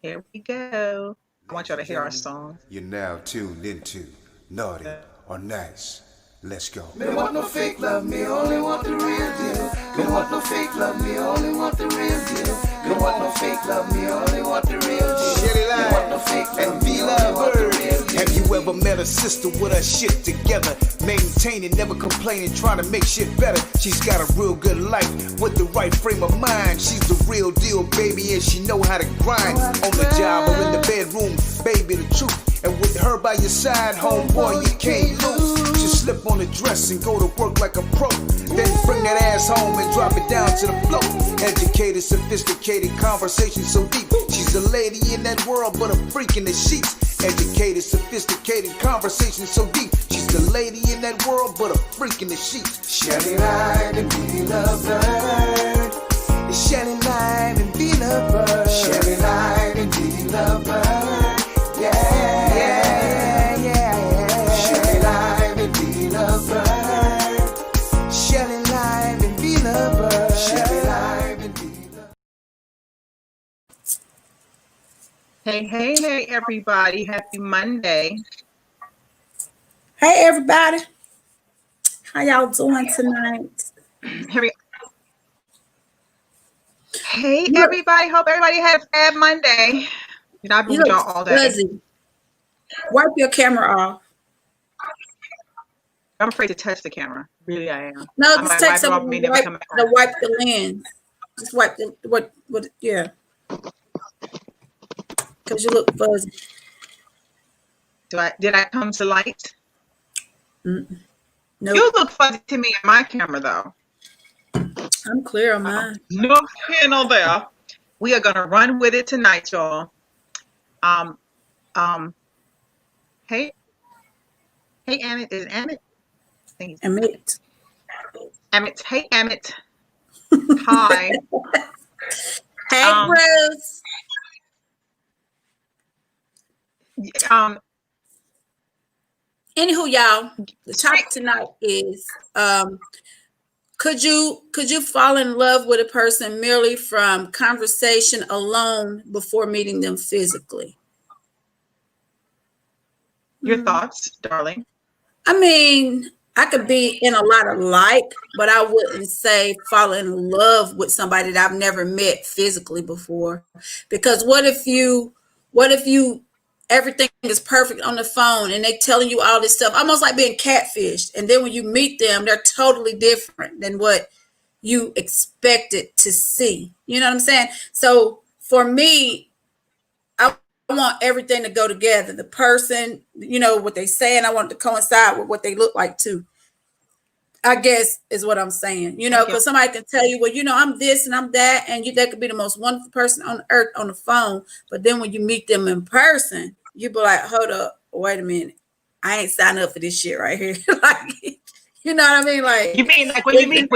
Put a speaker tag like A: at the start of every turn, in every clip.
A: Here we go. I want
B: Ladies
A: y'all
B: and
A: to hear our
B: gentlemen,
A: song.
B: you're now tuned into Naughty or Nice. Let's go.
C: Me don't want no fake love, me only want the real deal. Me don't want no fake love, me only want the real deal. Me don't want no fake love, me only want the real deal.
B: Shelly
C: Me don't want no
B: Line
C: fake love,
B: and
C: me only want the real deal.
B: Have you ever met a sister with her shit together? Maintaining, never complaining, trying to make shit better. She's got a real good life with the right frame of mind. She's the real deal, baby, and she know how to grind. On the job or in the bedroom, baby, the truth. And with her by your side, homeboy, you can't lose. Just slip on the dress and go to work like a pro. Then bring that ass home and drop it down to the floor. Educated, sophisticated, conversation so deep. She's a lady in that world, but a freak in the sheets. Educated, sophisticated, conversation so deep. She's the lady in that world, but a freak in the sheets.
C: Shelly Line and be lovebird.
B: Shelly Line and be lovebird.
C: Shelly Line and be lovebird.
B: Yeah, yeah, yeah.
C: Shelly Line and be lovebird.
B: Shelly Line and be lovebird.
C: Shelly Line and be lovebird.
A: Hey, everybody. Happy Monday.
D: Hey everybody, how y'all doing tonight?
A: Here we Hey, everybody. Hope everybody had a fab Monday. I've been
D: You
A: with
D: look
A: y'all all day.
D: fuzzy. Wipe your camera off.
A: I'm afraid to touch the camera. Really, I am.
D: No,
A: I
D: just
A: might
D: take
A: wipe it
D: some
A: off
D: of
A: and
D: the
A: never
D: wipe,
A: come back
D: the
A: on.
D: wipe the lens. Just wipe the what yeah. Cause you look fuzzy.
A: Did I come to light?
D: Nope.
A: You look fuzzy to me in my camera, though.
D: I'm clear on mine.
A: No here, no there. We are gonna run with it tonight, y'all. Um, hey, Amit, is it Amit? I think it's
D: Admit.
A: Amit. Hey, Amit. Hi.
D: Hey Bruce. Anywho, y'all, the topic tonight is could you fall in love with a person merely from conversation alone before meeting them physically?
A: Your thoughts, darling?
D: I mean, I could be in a lot of like, but I wouldn't say fall in love with somebody that I've never met physically before. Because what if you everything is perfect on the phone and they telling you all this stuff, almost like being catfished. And then when you meet them, they're totally different than what you expected to see. You know what I'm saying? So for me, I want everything to go together. The person, what they saying, I want it to coincide with what they look like too. I guess is what I'm saying, because somebody can tell you, well, I'm this and I'm that, and they could be the most wonderful person on earth on the phone. But then when you meet them in person, you be like, hold up, wait a minute. I ain't signed up for this shit right here. Like, you know what I mean? Like,
A: you mean like when you meet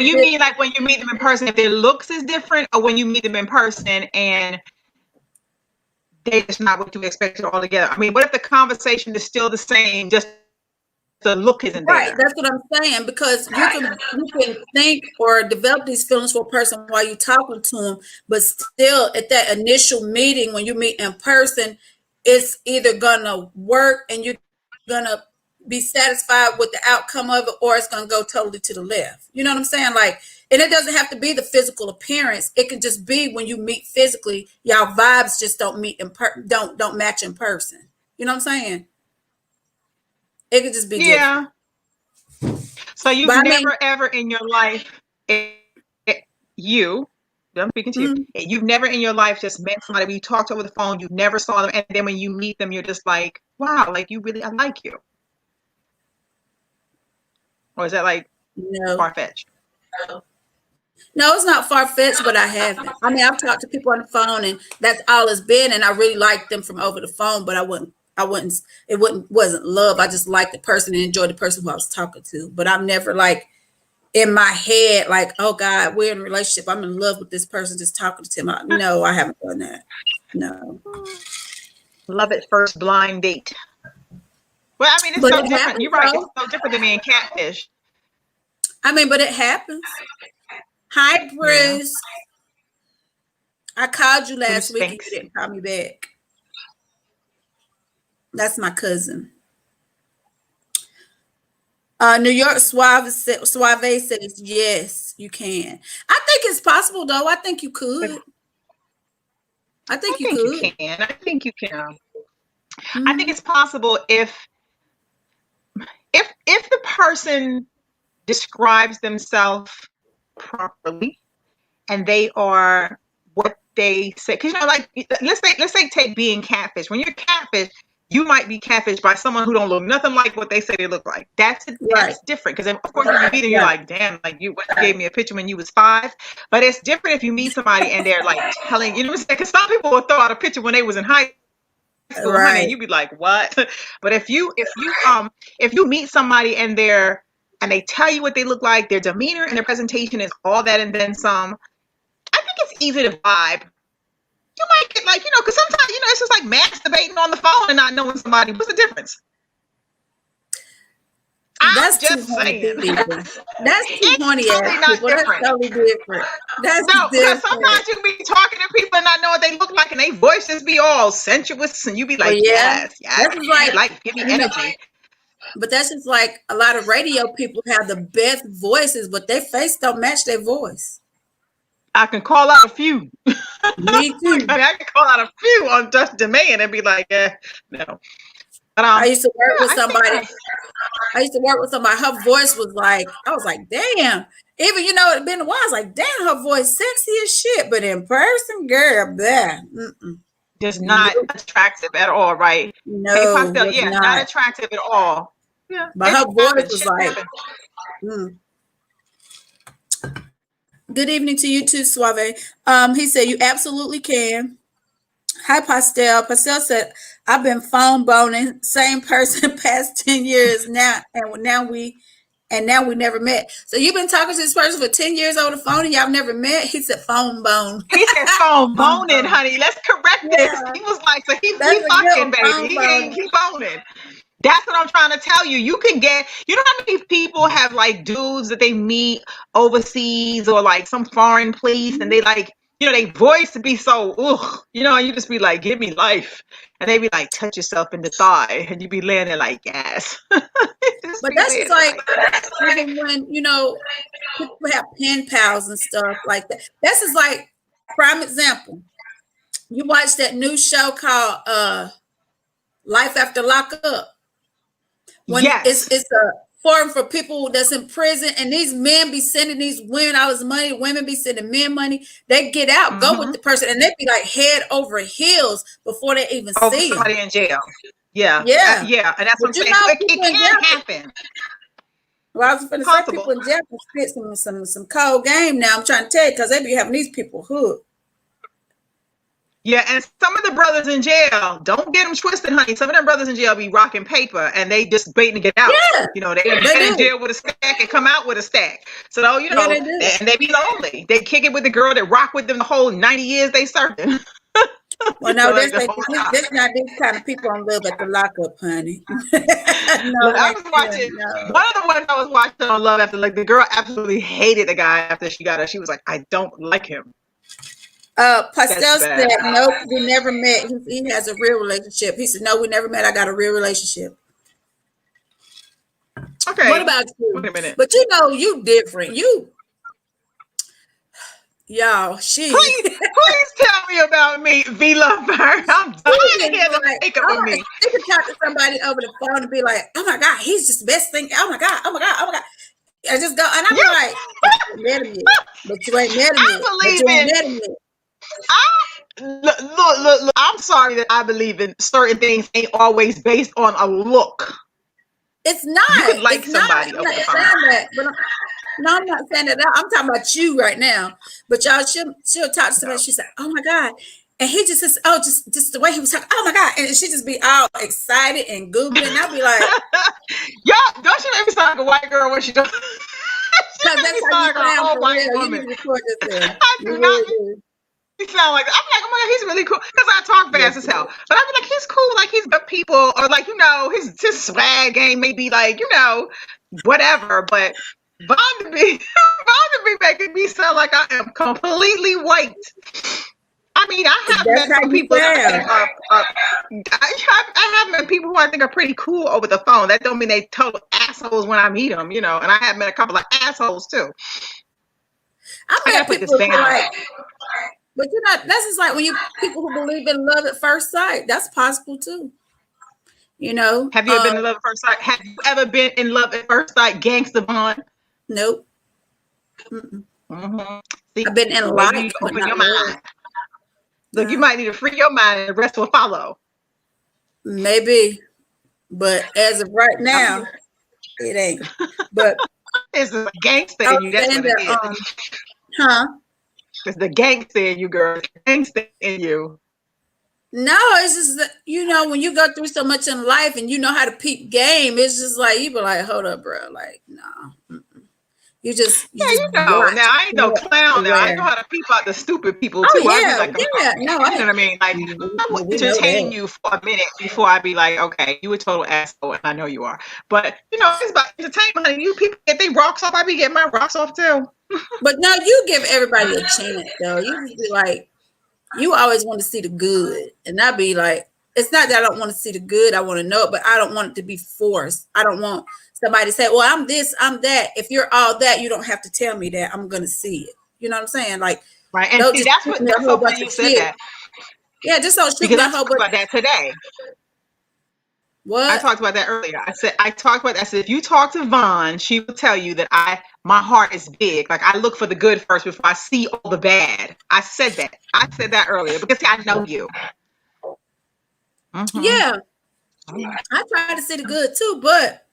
A: them in person, if their looks is different, or when you meet them in person and they just not what you expected altogether? I mean, what if the conversation is still the same, just the look isn't there?
D: Right, that's what I'm saying, because you can think or develop these feelings for a person while you're talking to them, but still at that initial meeting when you meet in person, it's either gonna work and you're gonna be satisfied with the outcome of it, or it's gonna go totally to the left. You know what I'm saying? Like, and it doesn't have to be the physical appearance. It can just be when you meet physically, y'all vibes just don't meet don't match in person. You know what I'm saying? It could just be different.
A: So you've never ever in your life, I'm speaking to you. You've never in your life just met somebody, when you talked over the phone, you never saw them, and then when you meet them, you're just like, wow, like I like you. Or is that like far-fetched?
D: No, it's not far-fetched, but I haven't. I mean, I've talked to people on the phone and that's all it's been, and I really liked them from over the phone, but wasn't love. I just liked the person and enjoyed the person who I was talking to. But I'm never like in my head, like, oh God, we're in a relationship, I'm in love with this person, just talking to him. No, I haven't done that. No.
A: Love at first blind date. Well, I mean, it's so different. You're right. It's so different than being catfish.
D: I mean, but it happens. Hi, Bruce. I called you last week and you didn't call me back. That's my cousin. New York Suave says yes, you can. I think it's possible though. I think you could. I think you
A: can. I think you can. I think it's possible if the person describes themselves properly and they are what they say. Because like let's say take being catfish. When you're catfish, you might be catfished by someone who don't look nothing like what they say they look like. That's different. Because of course, when you meet them, you're like, damn, like you gave me a picture when you was 5. But it's different if you meet somebody and they're like telling, you know what I'm saying? Because some people will throw out a picture when they was in high school, honey, and you'd be like, what? But if you meet somebody and they tell you what they look like, their demeanor and their presentation is all that and then some, I think it's easy to vibe. You might get like, because sometimes, it's just like masturbating on the phone and not knowing somebody. What's the difference?
D: That's just saying. That's too horny ass people. That's totally different. That's different.
A: Because sometimes you be talking to people and not know what they look like, and they voices be all sensuous, and you be like, yes,
D: that's
A: like give me energy.
D: But that's just like a lot of radio people have the best voices, but their face don't match their voice.
A: I can call out a few.
D: Me too.
A: I can call out a few on Just Demand and be like, no. But,
D: I used to work with somebody. Her voice was like, I was like, damn. Even, it had been a while. I was like, damn, her voice sexy as shit. But in person, girl,
A: just not attractive at all, right?
D: No,
A: not attractive at all. Yeah,
D: but her voice was like, Good evening to you too, Suave. He said, you absolutely can. Hi, Pastel. Pastel said, I've been phone boning, same person past 10 years now, and now we never met. So you've been talking to this person for 10 years over the phone and y'all never met? He said phone bone.
A: He said phone boning, honey. Let's correct this. He was like, so he fucking, baby. He boning. That's what I'm trying to tell you. You can get, how many people have like dudes that they meet overseas or like some foreign place and they like, they voice to be so, and you just be like, give me life. And they be like, touch yourself in the thigh. And you be laying there like, yes.
D: But that's just like, even when, people have pen pals and stuff like that. That's just like, prime example. You watch that new show called Life After Lockup. When it's a forum for people that's in prison, and these men be sending these women all this money, women be sending men money. They get out, go with the person, and they be like head over heels before they even see
A: somebody in jail. Yeah, and that's what I'm saying. It can happen.
D: Well, I was going to say people in jail can spit some cold game. Now I'm trying to tell you because they be having these people hooked.
A: Yeah, and some of the brothers in jail, don't get them twisted, honey. Some of them brothers in jail be rocking paper and they just waiting to get out.
D: Yeah,
A: they get in jail with a stack and come out with a stack. So, and they be lonely. They kick it with the girl that rock with them the whole 90 years they serving.
D: Well, no, this not these kind of people on Love at the Lockup, honey.
A: I was watching one of the ones I was watching on Love After, like the girl absolutely hated the guy after she got her. She was like, I don't like him.
D: Pastel said, nope, we never met. He has a real relationship. He said, no, we never met. I got a real relationship.
A: Okay.
D: What about you?
A: Wait a minute.
D: But you different. Y'all,
A: please tell me about me, V Love Bird. I'm dying to hear the makeup of me.
D: You can talk to somebody over the phone and be like, oh my God, he's just the best thing. Oh my God. I just go, and I'm like, met him yet. But you ain't met him yet.
A: Look, I'm sorry that I believe in certain things ain't always based on a look.
D: It's not.
A: You could like somebody over the phone.
D: I'm not saying that. I'm talking about you right now. But y'all, she'll talk to somebody. She said, oh my God. And he just says, oh, just the way he was talking. Oh my God. And she just be all excited and googling. And I'll be like,
A: y'all, don't you make me sound like a white girl when she does?
D: Because that's how you sound for real. You need to record yourself.
A: He sound like, I'm like, oh my God, he's really cool. Because I talk fast as hell. But I be like, he's cool. Like, he's good people. Or like, his swag game may be like, whatever. But Von to be making me sound like I am completely white. I mean, I have met
D: That's how
A: some
D: you
A: people that I
D: sound.
A: think I have met people who I think are pretty cool over the phone. That don't mean they total assholes when I meet them, you know. And I have met a couple of assholes too.
D: I
A: I gotta
D: met
A: put
D: people
A: this
D: who
A: band on.
D: like, but you're not. That's just like when you people who believe in love at first sight. That's possible too. You know.
A: Have you ever been in love at first sight? Have you ever been in love at first sight, Gangsta Vaughn?
D: Nope. Mm-mm.
A: Mm-hmm. See,
D: I've been in
A: maybe you
D: like,
A: need to
D: but
A: open
D: not
A: your
D: love.
A: mind. Look, you might need to free your mind, and the rest will follow.
D: Maybe, but as of right now, it ain't. But
A: It's a gangster
D: I
A: in
D: was
A: you. That's
D: saying
A: what it
D: that,
A: is.
D: huh?
A: It's the gangster in you, girl. It's the gangster in you.
D: No, it's just that, you know, when you go through so much in life and you know how to peep game, it's just like you be like, hold up, bro. Like, no. Mm-mm. You just
A: Yeah, you know.
D: watch
A: Now I ain't no clown. Now I
D: aware.
A: know how to peep out the stupid people
D: Oh
A: too. I'll be
D: yeah,
A: like,
D: yeah. No,
A: you know what I mean? Like I will
D: we know
A: entertain
D: that.
A: you for a minute before I be like, okay, you a total asshole, and I know you are. But you know, it's about entertainment. Honey. You people get their rocks off. I be getting my rocks off too.
D: But no, you give everybody a chance though. You just be like, you always want to see the good, and I be like, it's not that I don't want to see the good. I want to know it, but I don't want it to be forced. I don't want somebody to say, well, I'm this, I'm that. If you're all that, you don't have to tell me that. I'm gonna see it. You know what I'm saying? Like,
A: Right. And
D: don't
A: see,
D: just
A: that's
D: shoot
A: what
D: me a
A: that's
D: whole
A: so funny
D: bunch
A: you
D: of
A: said
D: shit.
A: that
D: Yeah, just don't shoot
A: because
D: me
A: I
D: a whole
A: talked
D: bunch.
A: about that today. I
D: What?
A: talked about that earlier. I said if you talk to Vaughn, she will tell you that my heart is big. Like I look for the good first before I see all the bad. I said that earlier because see, I know you. Mm-hmm.
D: Yeah, I try to see the good too, but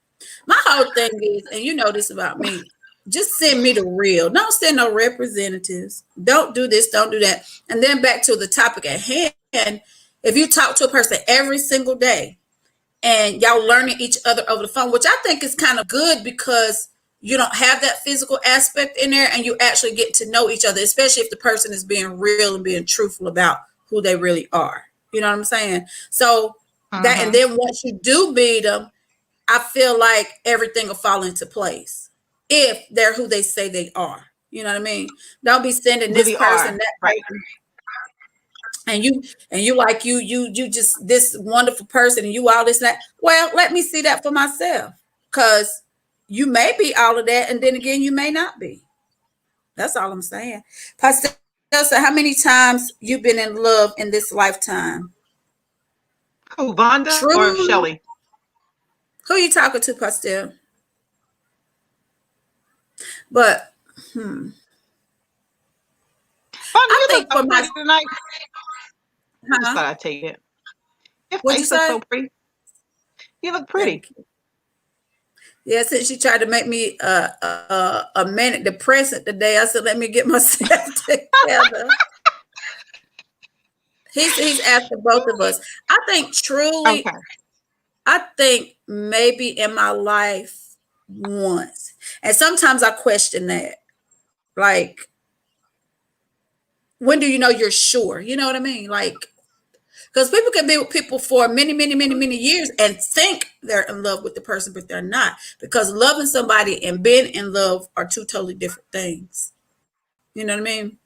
D: my whole thing is, and you know this about me, just send me the real. Don't send no representatives. Don't do this, don't do that. And then back to the topic at hand. If you talk to a person every single day and y'all learning each other over the phone, which I think is kind of good because you don't have that physical aspect in there and you actually get to know each other, especially if the person is being real and being truthful about who they really are. You know what I'm saying? So that, and then once you do meet them, I feel like everything will fall into place if they're who they say they are. You know what I mean? Don't be sending this
A: Really
D: person,
A: are.
D: that
A: Right.
D: person, and you like you just this wonderful person, and you all this and that. Well, let me see that for myself, because you may be all of that, and then again, you may not be. That's all I'm saying. Pastor, so how many times you've been in love in this lifetime?
A: Who, Vonda or
D: True.
A: Shelly?
D: Who you talking to, Pastor? But
A: Vonda,
D: I
A: you
D: think
A: look
D: for my,
A: pretty tonight. I just
D: huh?
A: thought I'd take it. Your
D: What'd you
A: face looks
D: say?
A: so pretty. You look pretty.
D: Thank you. Yeah, since she tried to make me a manic depressant today, I said, let me get myself together. He's asking both of us. I think truly,
A: Okay.
D: I think maybe in my life once. And sometimes I question that. Like, when do you know you're sure? You know what I mean? Like, because people can be with people for many, many, many, many years and think they're in love with the person, but they're not. Because loving somebody and being in love are two totally different things. You know what I mean?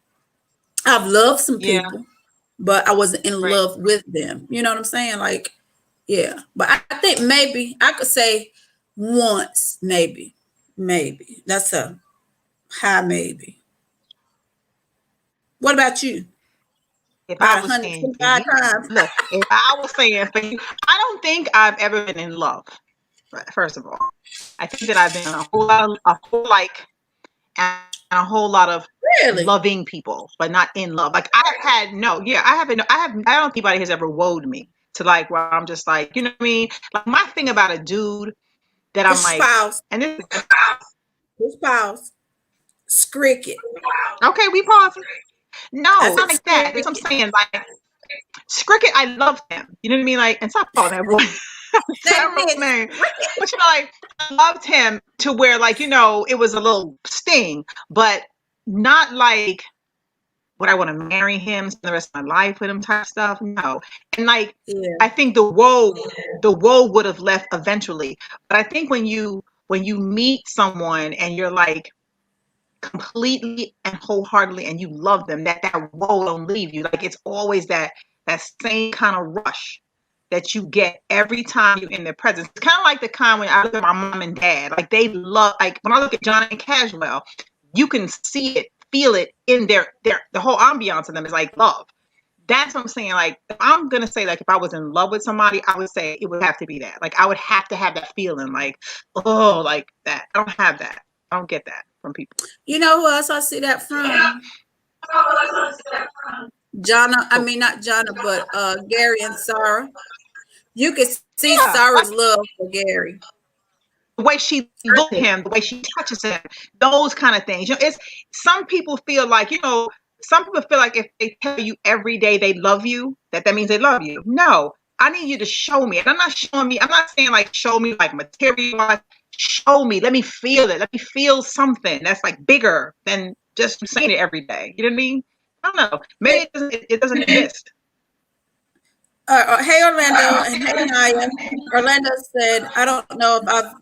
D: I've loved some
A: Yeah.
D: people, but I wasn't in
A: Right.
D: love with them. You know what I'm saying? Like, yeah. But I think maybe I could say once, maybe. Maybe. That's a high maybe. What about you?
A: If I
D: About
A: was saying for
D: 125
A: you,
D: times.
A: look, if I was saying for you, I don't think I've ever been in love. First of all, I think that I've been a whole lot of
D: Really?
A: loving people, but not in love. Like I don't think anybody has ever wooed me to like where I'm just like, you know what I mean? Like my thing about a dude that I'm
D: His
A: like,
D: spouse.
A: and this is
D: His spouse. Cricket.
A: okay, we pause. No,
D: I
A: not
D: said
A: like that. That's what I'm saying. Like Scricket, I loved him. You know what I mean? Like, and stop calling that boy. Terrible name. But you know, like I loved him to where, like, you know, it was a little sting, but not like would I want to marry him, spend the rest of my life with him type stuff. No. And like
D: Yeah.
A: I think the woe would have left eventually. But I think when you meet someone and you're like completely and wholeheartedly and you love them, that whoa don't leave you. Like it's always that same kind of rush that you get every time you're in their presence. It's kind of like the kind when I look at my mom and dad, like they love, like when I look at Johnny and Caswell, you can see it, feel it in their the whole ambiance of them is like love. That's what I'm saying. Like, if I'm going to say, like, if I was in love with somebody, I would say it would have to be that. Like, I would have to have that feeling, like, oh, like that. I don't have that. I don't get that from people.
D: You know who else I see that from? Jonna, I mean, not Jonna, but Gary and Sarah. You can see Sarah's love for Gary.
A: The way she looks at him, the way she touches him, those kind of things. You know, it's some people feel like, you know, some people feel like if they tell you every day they love you, that means they love you. No, I need you to show me. And I'm not showing me, I'm not saying like show me like material. Show me. Let me feel it. Let me feel something that's like bigger than just saying it every day. You know what I mean? I don't know. Maybe it doesn't exist.
D: Hey, Orlando, and hey, Naya. Orlando said, I don't know if I've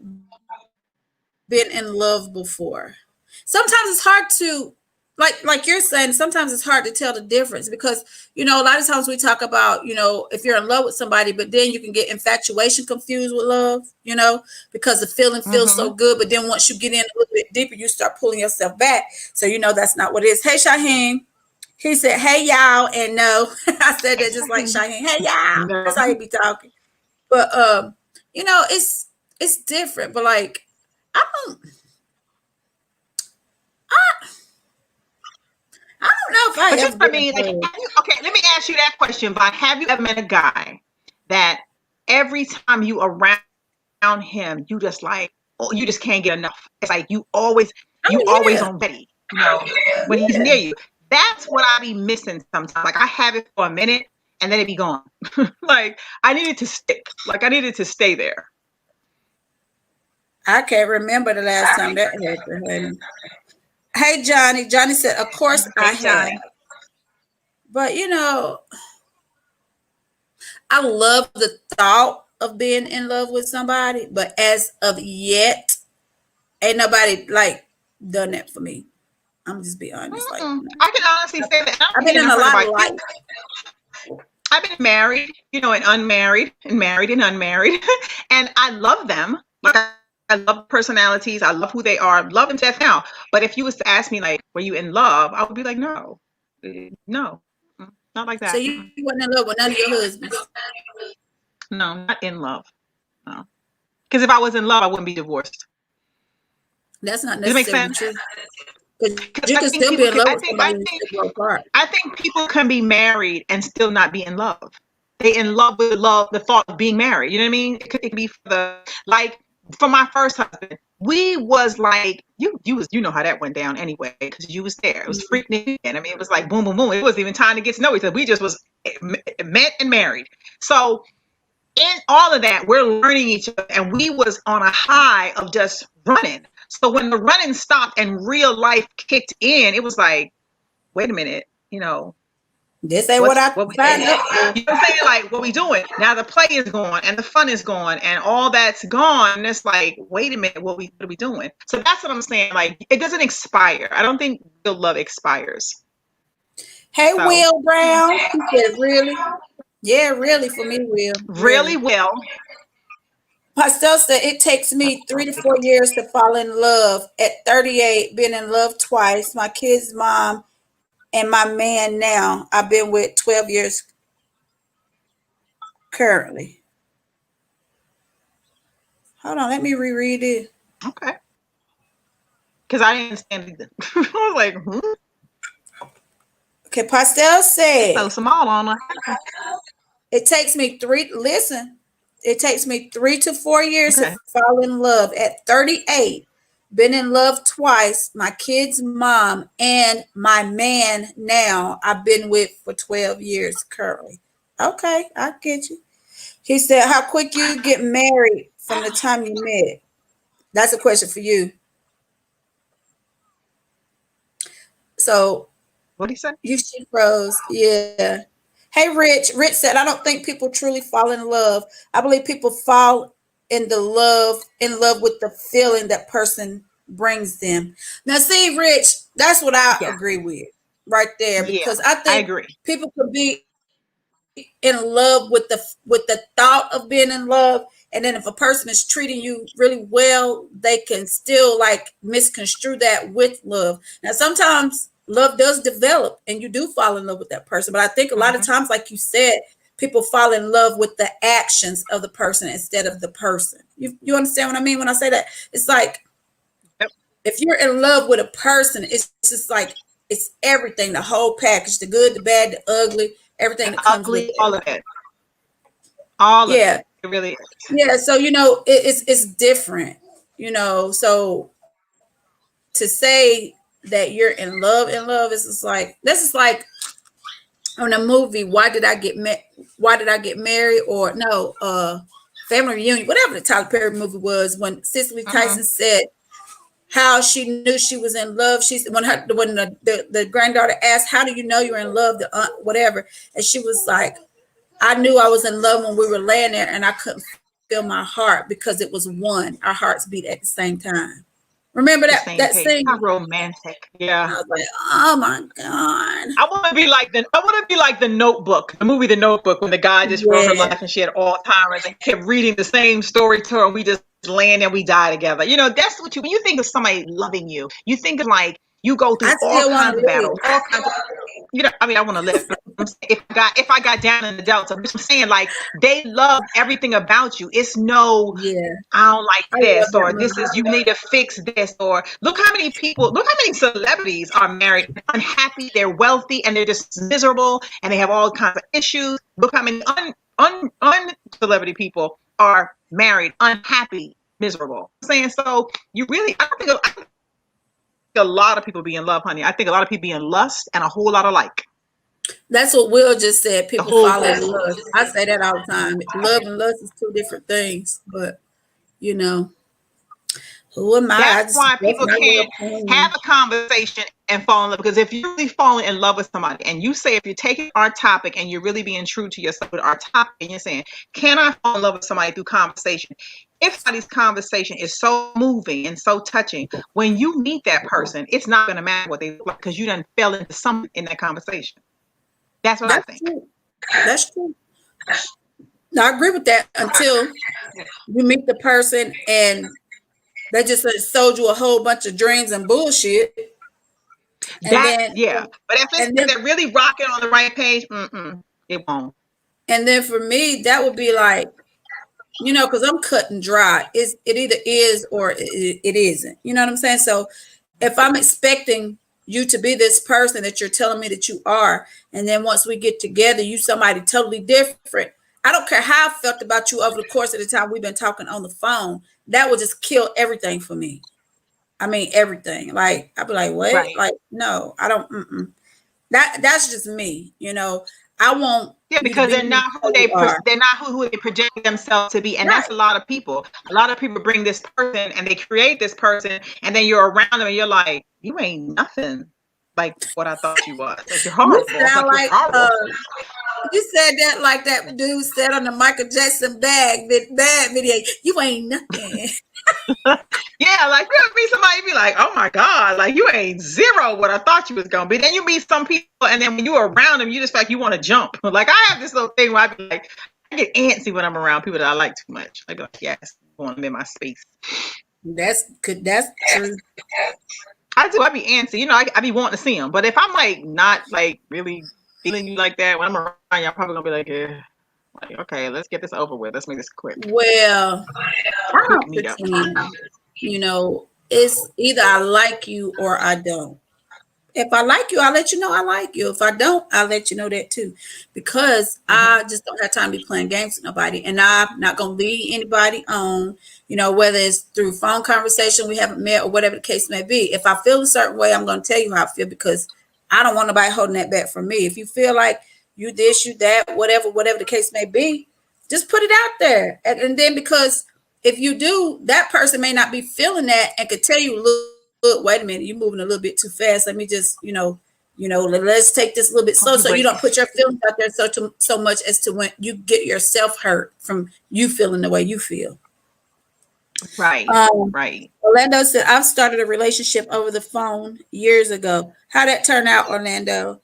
D: been in love before. Sometimes it's hard to, like you're saying, sometimes it's hard to tell the difference because, you know, a lot of times we talk about, you know, if you're in love with somebody, but then you can get infatuation confused with love, you know, because the feeling feels so good. But then once you get in a little bit deeper, you start pulling yourself back. So, you know, that's not what it is. Hey, Shaheen. He said, hey, y'all. And no, I said that just like Shaheen. Hey, y'all. That's how he be talking. But, you know, it's different. But like, I don't know if I ever.
A: I mean, like, okay, let me ask you that question, Vaughn. Have you ever met a guy that every time you around him, you just like, oh, you just can't get enough? It's like you always on ready, you know, when he's near you. That's what I be missing sometimes. Like I have it for a minute and then it be gone. Like I needed to stick. Like I needed to stay there.
D: I can't remember the last time that happened. Hey, Johnny. Johnny said, of course I have. But, you know, I love the thought of being in love with somebody. But as of yet, ain't nobody, like, done that for me. I'm just be honest. Like,
A: I can honestly say that.
D: I've been in a lot of life.
A: I've been married, you know, and unmarried and married and unmarried. And I love them. Like I love personalities. I love who they are. Love them to death now. But if you was to ask me, like, were you in love? I would be like, no, not like that.
D: So you wasn't in love with none of your husbands?
A: No, not in love. No. Because if I was in love, I wouldn't be divorced.
D: That's not necessarily true.
A: Because
D: you can still be in love with somebody.
A: I think people can be married and still not be in love. They in love with the thought of being married. You know what I mean? It could be for my first husband, we was like, you know how that went down anyway, because you was there. It was freaking, and I mean, it was like boom, boom, boom. It wasn't even time to get to know each other. We just was met and married. So in all of that, we're learning each other, and we was on a high of just running. So when the running stopped and real life kicked in, it was like, wait a minute, you know.
D: This ain't what I
A: signed up for. You know what I'm saying? Like, what we doing? Now the play is gone and the fun is gone and all that's gone. And it's like, wait a minute, what are we doing? So that's what I'm saying. Like, it doesn't expire. I don't think real love expires.
D: Hey, so. Will Brown. He said, really? Yeah, really for me, Will.
A: Really, Will.
D: Pastel said, it takes me 3 to 4 years to fall in love. At 38, been in love twice. My kid's mom and my man now, I've been with 12 years currently. Hold on, let me reread it.
A: Okay. Because I didn't understand either. I was like,
D: Okay, Pastel said.
A: So small on her.
D: It takes me 3 to 4 years to fall in love. At 38, been in love twice. My kid's mom and my man now I've been with for 12 years currently. Okay, I get you. He said, how quick you get married from the time you met? That's a question for you. So
A: what did he say?
D: You she froze. Yeah. Hey, Rich. Rich said, I don't think people truly fall in love. I believe people fall in love with the feeling that person brings them. Now, see, Rich, That's what I
A: Yeah.
D: agree with right there,
A: Yeah,
D: because I
A: I
D: think
A: agree.
D: people could be in love with the thought of being in love, and then if a person is treating you really well, they can still like misconstrue that with love. Now sometimes love does develop and you do fall in love with that person, but I think a lot of
A: Mhm.
D: times, like you said, people fall in love with the actions of the person instead of the person. You understand what I mean when I say that? It's like
A: Yep.
D: if you're in love with a person, it's just like it's everything, the whole package, the good, the bad, the ugly, everything
A: The
D: that comes with
A: ugly,
D: it.
A: all of it. All of
D: Yeah.
A: it. It really is.
D: Yeah. So, it's different, so to say that you're in love is just like, this is like on a movie, why did I get married? Or no, Family Reunion, whatever the Tyler Perry movie was, when Cicely
A: Mhm.
D: Tyson said how she knew she was in love. When the granddaughter asked, "How do you know you're in love?" The aunt, whatever, and she was like, "I knew I was in love when we were laying there, and I couldn't feel my heart because it was one. Our hearts beat at the same time." Remember
A: The
D: that
A: same
D: that
A: page. How
D: scene?
A: romantic.
D: I
A: Yeah.
D: was like, "Oh my god!"
A: I want to be like the Notebook, the movie The Notebook, when the guy just wrote her
D: Yeah,
A: life and she had Alzheimer's and kept reading the same story to her, and we just land and we die together. That's what when you think of somebody loving you, you think of like you go through
D: I
A: all
D: still want
A: kinds
D: to
A: of
D: live.
A: battles, all kinds of I mean, I want to live. But I'm saying, if I got down in the Delta, which I'm saying, like they love everything about you. It's no,
D: Yeah,
A: I don't like
D: I love
A: this,
D: that
A: or this is,
D: movie.
A: you need to fix this, or look how many celebrities are married, unhappy, they're wealthy, and they're just miserable, and they have all kinds of issues. Look how many celebrity people are married, unhappy, miserable. I'm saying, so you really, I think a lot of people be in love, honey. I think a lot of people be in lust and a whole lot of like.
D: That's what Will just said.
A: The
D: People
A: whole
D: fall in love. I say that all the time. Love and lust is two different things, but you know, who am I?
A: That's why
D: That's
A: people
D: my real
A: can't have
D: opinion.
A: a conversation and fall in love. Because if you're really falling in love with somebody, and you say, if you're taking our topic and you're really being true to yourself with our topic, and you're saying, can I fall in love with somebody through conversation? If somebody's conversation is so moving and so touching, when you meet that person, it's not going to matter what they look like, because you done fell into something in that conversation. That's what I
D: That's
A: think.
D: true. That's true. Now, I agree with that until you meet the person and they just sold you a whole bunch of dreams and bullshit, and
A: That,
D: then
A: yeah. But
D: and
A: if
D: then
A: they're really rocking on the right page, it won't.
D: and then for me, that would be like, because I'm cut and dry. It either is or it isn't. You know what I'm saying? So if I'm expecting you to be this person that you're telling me that you are, and then once we get together, you somebody totally different. I don't care how I felt about you over the course of the time we've been talking on the phone. That would just kill everything for me. I mean, everything. Like I'd be like, what?
A: Right.
D: Like, no, I don't. That's just me. I want
A: Yeah,
D: you to
A: because
D: be who you are.
A: they're not who they project themselves to be, and
D: Right.
A: that's a lot of people. A lot of people bring this person and they create this person, and then you're around them and you're like, you ain't nothing like what I thought you was. Like you're
D: You
A: horrible.
D: sound
A: Like you're
D: like
A: horrible.
D: you said that like that dude said on the Michael Jackson bad video. You ain't nothing.
A: Yeah, like you ever meet somebody, you be like, oh my God, like you ain't zero what I thought you was gonna be. Then you meet some people, and then when you're around them, you just like you want to jump. Like I have this little thing where I be like, I get antsy when I'm around people that I like too much. I be like, yes, I want them in my space.
D: That's true.
A: I do. I be antsy. I be wanting to see them. But if I'm like not like really feeling you like that, when I'm around you, I'm probably gonna be like, like, okay, let's get this over with. Let's make this quick.
D: Well, I
A: Quick
D: don't
A: meet up.
D: pretend. It's either I like you or I don't. If I like you, I'll let you know I like you. If I don't, I'll let you know that too. Because I just don't have time to be playing games with nobody. And I'm not going to lead anybody on, whether it's through phone conversation, we haven't met, or whatever the case may be. If I feel a certain way, I'm going to tell you how I feel, because I don't want nobody holding that back from me. If you feel like you this, you that, whatever the case may be, just put it out there. And then, because if you do, that person may not be feeling that and could tell you, look, wait a minute, you're moving a little bit too fast. Let me just, let's take this a little bit slow, so you don't put your feelings out there so much as to when you get yourself hurt from you feeling the way you feel.
A: Right.
D: Um,
A: Right.
D: Orlando said, I've started a relationship over the phone years ago. How'd that turn out, Orlando?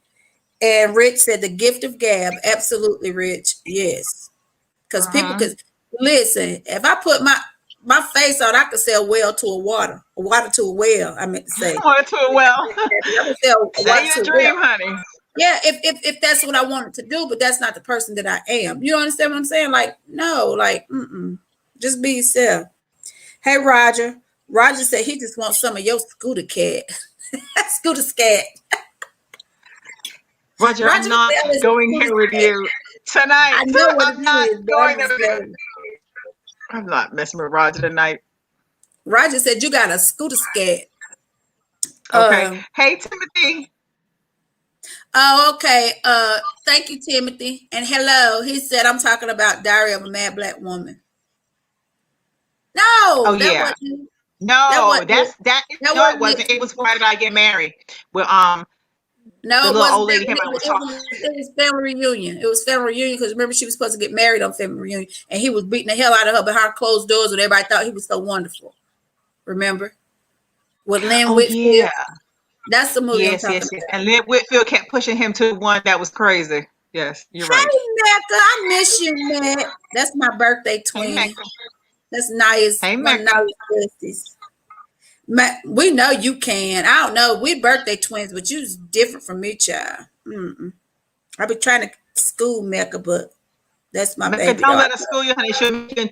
D: And Rich said, the gift of gab. Absolutely, Rich. Yes. Because people
A: Uh-huh.
D: could listen. If I put my face on, I could sell well to a water to a well. I meant to say.
A: Wanted to well.
D: I could sell
A: Say
D: water
A: your
D: to a
A: dream,
D: well.
A: honey.
D: Yeah, if that's what I wanted to do, but that's not the person that I am. You understand what I'm saying? Like, no, like, just be yourself. Hey, Roger. Roger said he just wants some of your scooter cat. Scooter scat.
A: Roger, I'm
D: Roger
A: not
D: Patel is
A: going
D: scooter
A: here with
D: scat.
A: you tonight.
D: I know what
A: I'm
D: it
A: not
D: is, but
A: going
D: I'm
A: there
D: just
A: with you.
D: saying.
A: I'm not messing with Roger tonight.
D: Roger said you got a scooter scat.
A: Okay. Hey, Timothy.
D: Oh, okay. Thank you, Timothy. And hello. He said I'm talking about Diary of a Mad Black Woman. No,
A: Oh,
D: that
A: yeah.
D: wasn't.
A: No,
D: wasn't
A: that's
D: it.
A: that.
D: That
A: No, it
D: wasn't
A: wasn't.
D: it.
A: It was Why Did I Get Married? Well,
D: No,
A: the
D: it
A: little
D: wasn't
A: old
D: that
A: lady
D: one.
A: came out and was talking.
D: It was family reunion. It was family reunion because remember she was supposed to get married on family reunion, and he was beating the hell out of her behind closed doors, and everybody thought he was so wonderful. Remember with Lynn
A: Oh,
D: Whitfield?
A: yeah.
D: That's the movie I'm
A: Yes,
D: talking
A: yes, yes.
D: about.
A: And Lynn Whitfield kept pushing him to one that was crazy. Yes, you're
D: Hey,
A: right.
D: Mecca, I miss you, Matt. That's my birthday
A: Hey,
D: twin.
A: Mecca.
D: That's Naya's
A: Hey,
D: one of
A: Mecca.
D: Naya's besties. We know you can. I don't know. We're birthday twins, but you's different from me, child. I be trying to school Mecca, but that's my
A: Mecca,
D: baby
A: don't
D: daughter.
A: let us school you, honey. She'll make you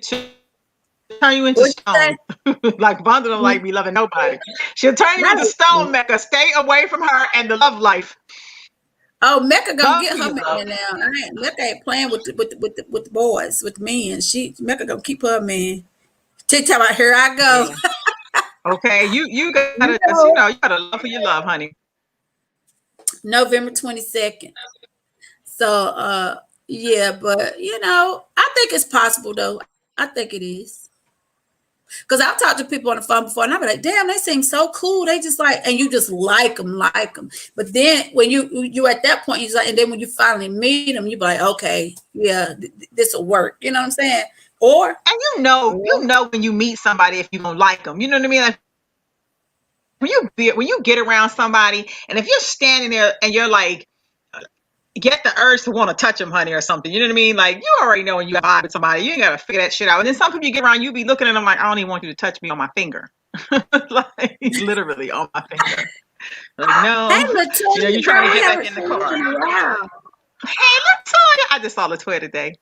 A: turn you into
D: What you say?
A: stone. Like Vonda don't like me loving nobody. She'll turn you into stone, Mecca. Stay away from her and the love life.
D: Oh, Mecca gonna
A: Love
D: get
A: who
D: her
A: you love.
D: man now. Mecca ain't playing with the boys, with the men. Mecca gonna keep her man. TikTok about here I go.
A: Yeah. Okay, you gotta
D: You
A: just,
D: know,
A: you gotta love who you love, honey.
D: November 22nd. So yeah, but I think it's possible though. I think it is. Because I've talked to people on the phone before, and I'll be like, "Damn, they seem so cool." They just and you just like them. But then when you at that point, you like, and then when you finally meet them, you be like, "Okay, yeah, this will work." You know what I'm saying? Or
A: And you know when you meet somebody if you don't like them. You know what I mean? Like when you get around somebody, and if you're standing there and you're like, get the urge to want to touch them, honey, or something. You know what I mean? Like you already know when you vibe with somebody, you ain't gotta figure that shit out. And then some people you get around, you be looking at them like, I don't even want you to touch me on my finger, like literally on my finger. Like no,
D: hey, Latoya,
A: you're trying to get back
D: we
A: in the
D: haven't
A: car.
D: seen you in a while.
A: Hey, Latoya, I just saw Latoya today.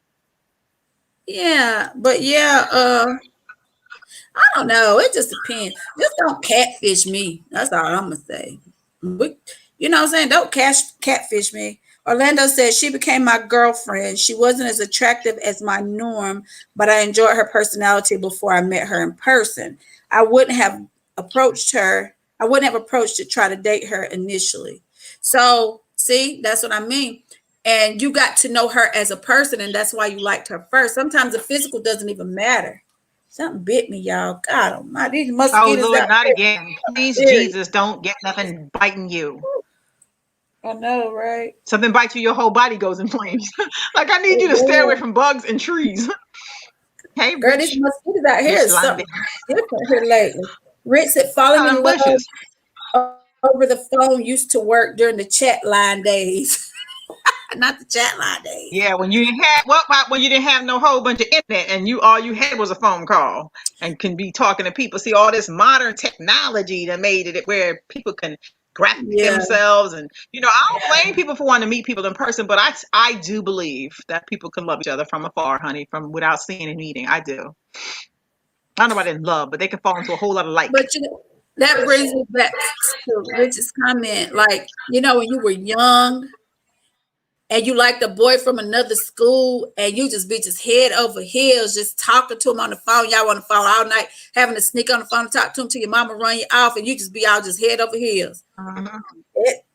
D: Yeah, but yeah, I don't know. It just depends. Just don't catfish me. That's all I'm gonna say. You know what I'm saying? Don't catfish me. Orlando said she became my girlfriend. She wasn't as attractive as my norm, but I enjoyed her personality before I met her in person. I wouldn't have approached to try to date her initially. So, see, that's what I mean. And you got to know her as a person, and that's why you liked her first. Sometimes the physical doesn't even matter. Something bit me, y'all. God almighty, these
A: Oh
D: mosquitoes
A: Lord,
D: out
A: not
D: there.
A: again. Please,
D: Serious.
A: Jesus, don't get nothing biting you.
D: I know, right?
A: Something bites you, your whole body goes in flames. Like I need you to stay away from bugs and trees. Hey,
D: Girl, these
A: Rich.
D: mosquitoes out here
A: Rich
D: is
A: London.
D: something different here lately. Rich said falling
A: Out
D: in
A: in
D: love
A: bushes.
D: over the phone used to work during the chat line days. Not the chat line days.
A: Yeah, when you didn't have when you didn't have no whole bunch of internet and all you had was a phone call and can be talking to people. See all this modern technology that made it where people can graphic
D: Yeah.
A: themselves and I don't blame people for wanting to meet people in person, but I do believe that people can love each other from afar, honey, from without seeing and meeting. I do. I don't know about in love, but they can fall into a whole lot of like.
D: But that brings me back to Rich's comment. Like, when you were young and you liked a boy from another school and you just be head over heels, just talking to him on the phone. Y'all on the phone all night, having to sneak on the phone and talk to him till your mama run you off and you just be all just head over heels. It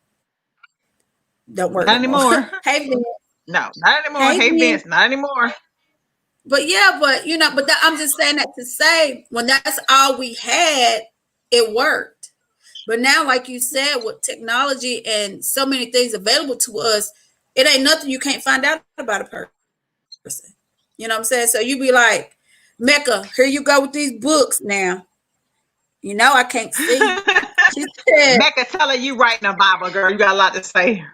D: don't work
A: Not
D: no more.
A: anymore.
D: Hey, Vince.
A: No, not anymore. Hey, Vince, not anymore.
D: But yeah, I'm just saying that to say when that's all we had, it worked. But now, like you said, with technology and so many things available to us, it ain't nothing you can't find out about a person. You know what I'm saying? So you be like, Mecca, here you go with these books now. You know I can't see. She said,
A: Mecca, tell her you writing a Bible, girl. You got a lot to say.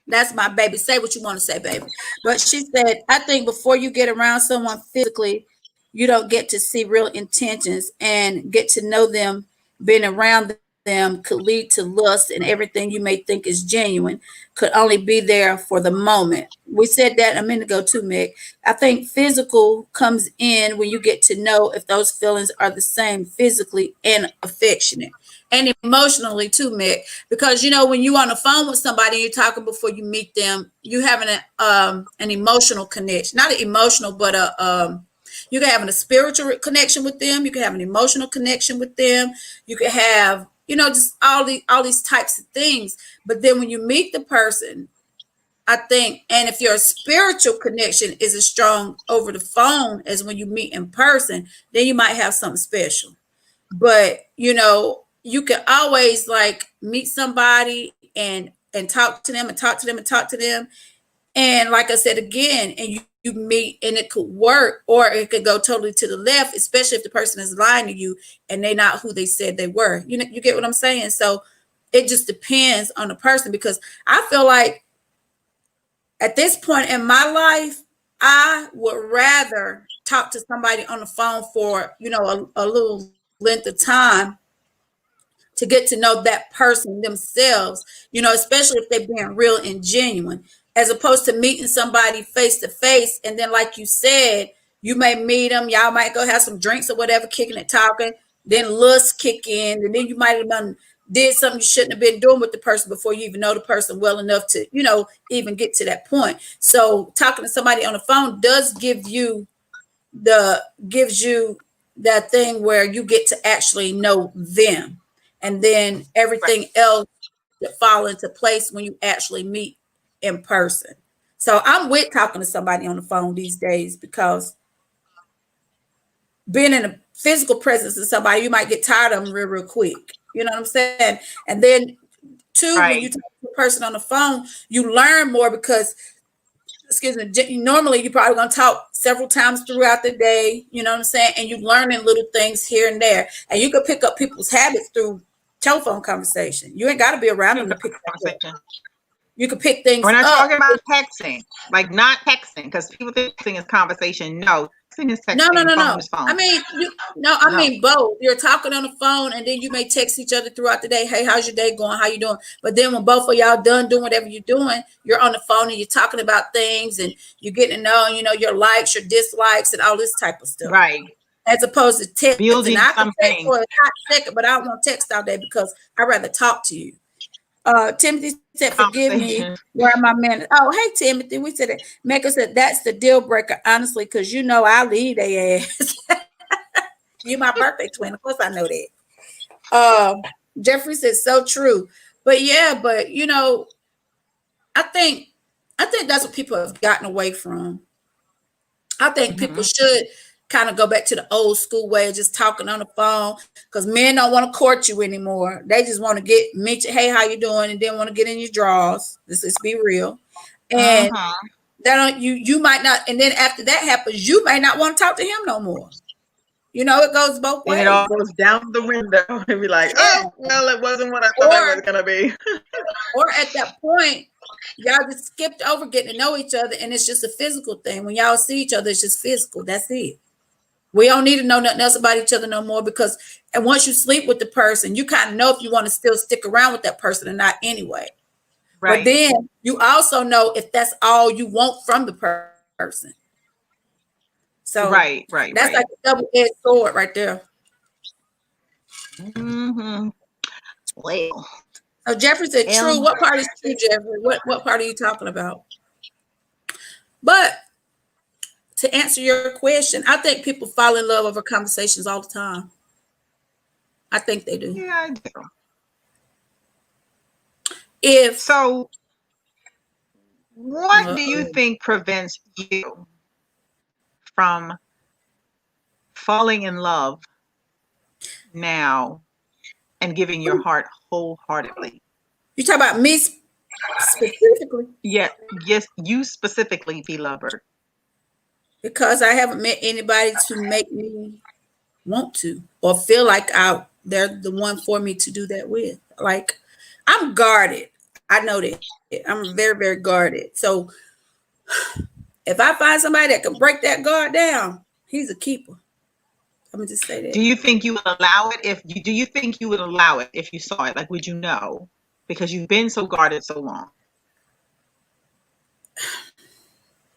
D: that's my baby. Say what you want to say, baby. But she said, I think before you get around someone physically, you don't get to see real intentions and get to know them. Being around them could lead to lust, and everything you may think is genuine could only be there for the moment. We said that a minute ago too, Meg. I think physical comes in when you get to know if those feelings are the same physically and affectionate. And emotionally too, Meg, because you know when you on the phone with somebody, you're talking before you meet them, you having an emotional connection, not an emotional, but you can have a spiritual connection with them. You can have an emotional connection with them. You can have, you know, just all these types of things. But then when you meet the person, I think, and if your spiritual connection is as strong over the phone as when you meet in person, then you might have something special. But you know, you can always like meet somebody and talk to them and talk to them and talk to them. And like I said again, and you meet and it could work, or it could go totally to the left, especially if the person is lying to you and they're not who they said they were. You know, you get what I'm saying? So it just depends on the person, because I feel like at this point in my life, I would rather talk to somebody on the phone for, you know, a little length of time to get to know that person themselves, you know, especially if they're being real and genuine, as opposed to meeting somebody face to face. And then, like you said, you may meet them, y'all might go have some drinks or whatever, kicking and talking, then lust kick in, and then you might have did something you shouldn't have been doing with the person before you even know the person well enough to, you know, even get to that point. So talking to somebody on the phone does gives you that thing where you get to actually know them. And then everything else that fall into place when you actually meet in person. So I'm with talking to somebody on the phone these days, because being in a physical presence of somebody, you might get tired of them real quick. You know what I'm saying? And then too, when you talk to a person on the phone, you learn more because, excuse me, normally you're probably going to talk several times throughout the day, you know what I'm saying? And you're learning little things here and there. And you can pick up people's habits through telephone conversation. You ain't got to be around them to pick that up. You can pick things
A: We're not
D: up.
A: talking about texting, like not texting, because people think texting is conversation. No, texting is texting.
D: No.
A: Phone.
D: I mean, I mean both. You're talking on the phone, and then you may text each other throughout the day. Hey, how's your day going? How you doing? But then when both of y'all done doing whatever you're doing, you're on the phone and you're talking about things, and you're getting to know, you know, your likes, your dislikes, and all this type of stuff.
A: Right.
D: As opposed to texting.
A: Building
D: I can text
A: something.
D: for a hot second, but I don't want to text all day because I'd rather talk to you. Timothy said, forgive me, where are my manners? Oh, hey, Timothy. We said that. Mecca said, that's the deal breaker, honestly, because you know I leave their ass. You my birthday twin. Of course I know that. Jeffrey said, so true. But yeah, but you know, I think that's what people have gotten away from. I think people should kind of go back to the old school way of just talking on the phone, because men don't want to court you anymore. They just want to meet you, hey, how you doing? And then want to get in your drawers. Let's be real. And you might not, and then after that happens, you may not want to talk to him no more. You know, it goes both ways.
A: And it all goes down the window and be like, oh, well, it wasn't what I thought it was going to be.
D: Or at that point, y'all just skipped over getting to know each other, and it's just a physical thing. When y'all see each other, it's just physical. That's it. We don't need to know nothing else about each other no more, because and once you sleep with the person, you kind of know if you want to still stick around with that person or not anyway. Right. But then you also know if that's all you want from the person. So
A: right.
D: That's like a double-edged sword right there.
A: Well.
D: So Jeffrey said, true. What part is true, Jeffrey? What part are you talking about? But to answer your question, I think people fall in love over conversations all the time. I think they do.
A: Yeah, I do. So, what do you think prevents you from falling in love now and giving your heart wholeheartedly?
D: You talk about me specifically?
A: Yeah, yes, you specifically, P. Lovebird.
D: because I haven't met anybody to make me want to or feel like they're the one for me to do that with. Like, I'm guarded. I know that. I'm very, very guarded. So if I find somebody that can break that guard down, he's a keeper. I'm gonna just say that.
A: Do you think you would allow it do you think you would allow it if you saw it? Like, would you know? Because you've been so guarded so long.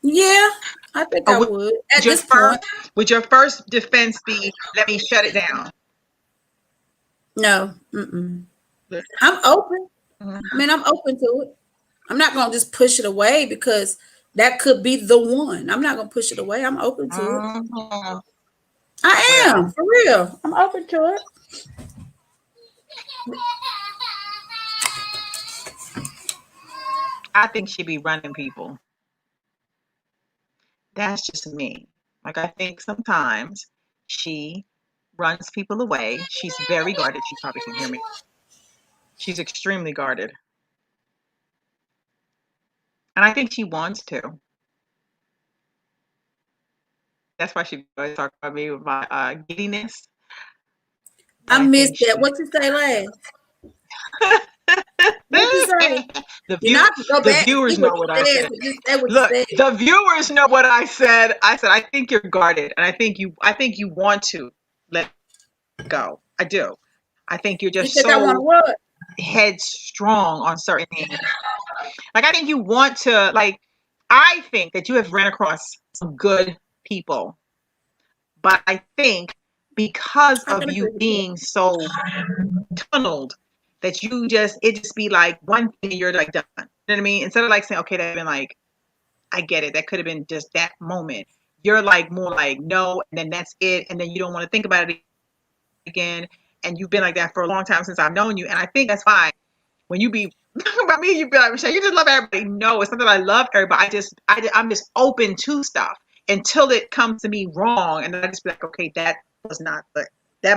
D: Yeah, I think I would. At this point.
A: Would your first defense be, let me shut it down?
D: No. I'm open. I mean, I'm open to it. I'm not going to just push it away because that could be the one. I'm not going to push it away. I'm open to it. I am, for real. I'm open to it.
A: I think she'd be running people. That's just me. Like, I think sometimes she runs people away. She's very guarded. She probably can hear me. She's extremely guarded. And I think she wants to. That's why she always talks about me with my giddiness.
D: I missed that. What you say last? What you say?
A: The viewers know what I said. Look, the viewers know what I said. I said, I think you're guarded, and I think you want to let go. I do. I think you're just so headstrong on certain things. Like, I think you want to, like, I think that you have ran across some good people, but I think because of you being so tunneled, that it just be like one thing and you're like done. You know what I mean? Instead of like saying, okay, that'd been like, I get it. That could have been just that moment. You're like more like, no, and then that's it. And then you don't want to think about it again. And you've been like that for a long time since I've known you. And I think that's fine. When you be talking about me, you be like, Michelle, you just love everybody. No, it's not that I love everybody. I'm just open to stuff until it comes to me wrong. And then I just be like, okay, that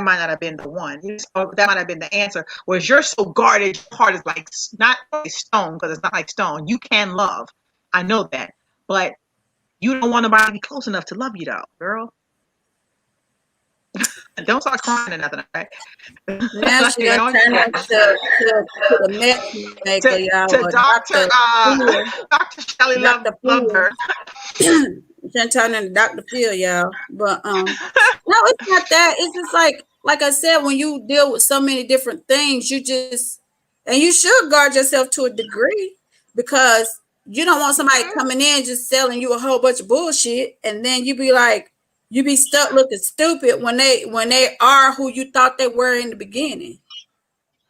A: might not have been the one. That might have been the answer. Whereas you're so guarded, your heart is like not like stone, because it's not like stone. You can love. I know that. But you don't want nobody to be close enough to love you, though, girl. Don't start crying or nothing, right?
D: Now she done turned into the matchmaker, y'all.
A: To Dr. Shelley loved her.
D: She turned into Dr. Phil, y'all. But no, it's not that. It's just like I said, when you deal with so many different things, you should guard yourself to a degree, because you don't want somebody coming in just selling you a whole bunch of bullshit, and then you be stuck looking stupid when they are who you thought they were in the beginning.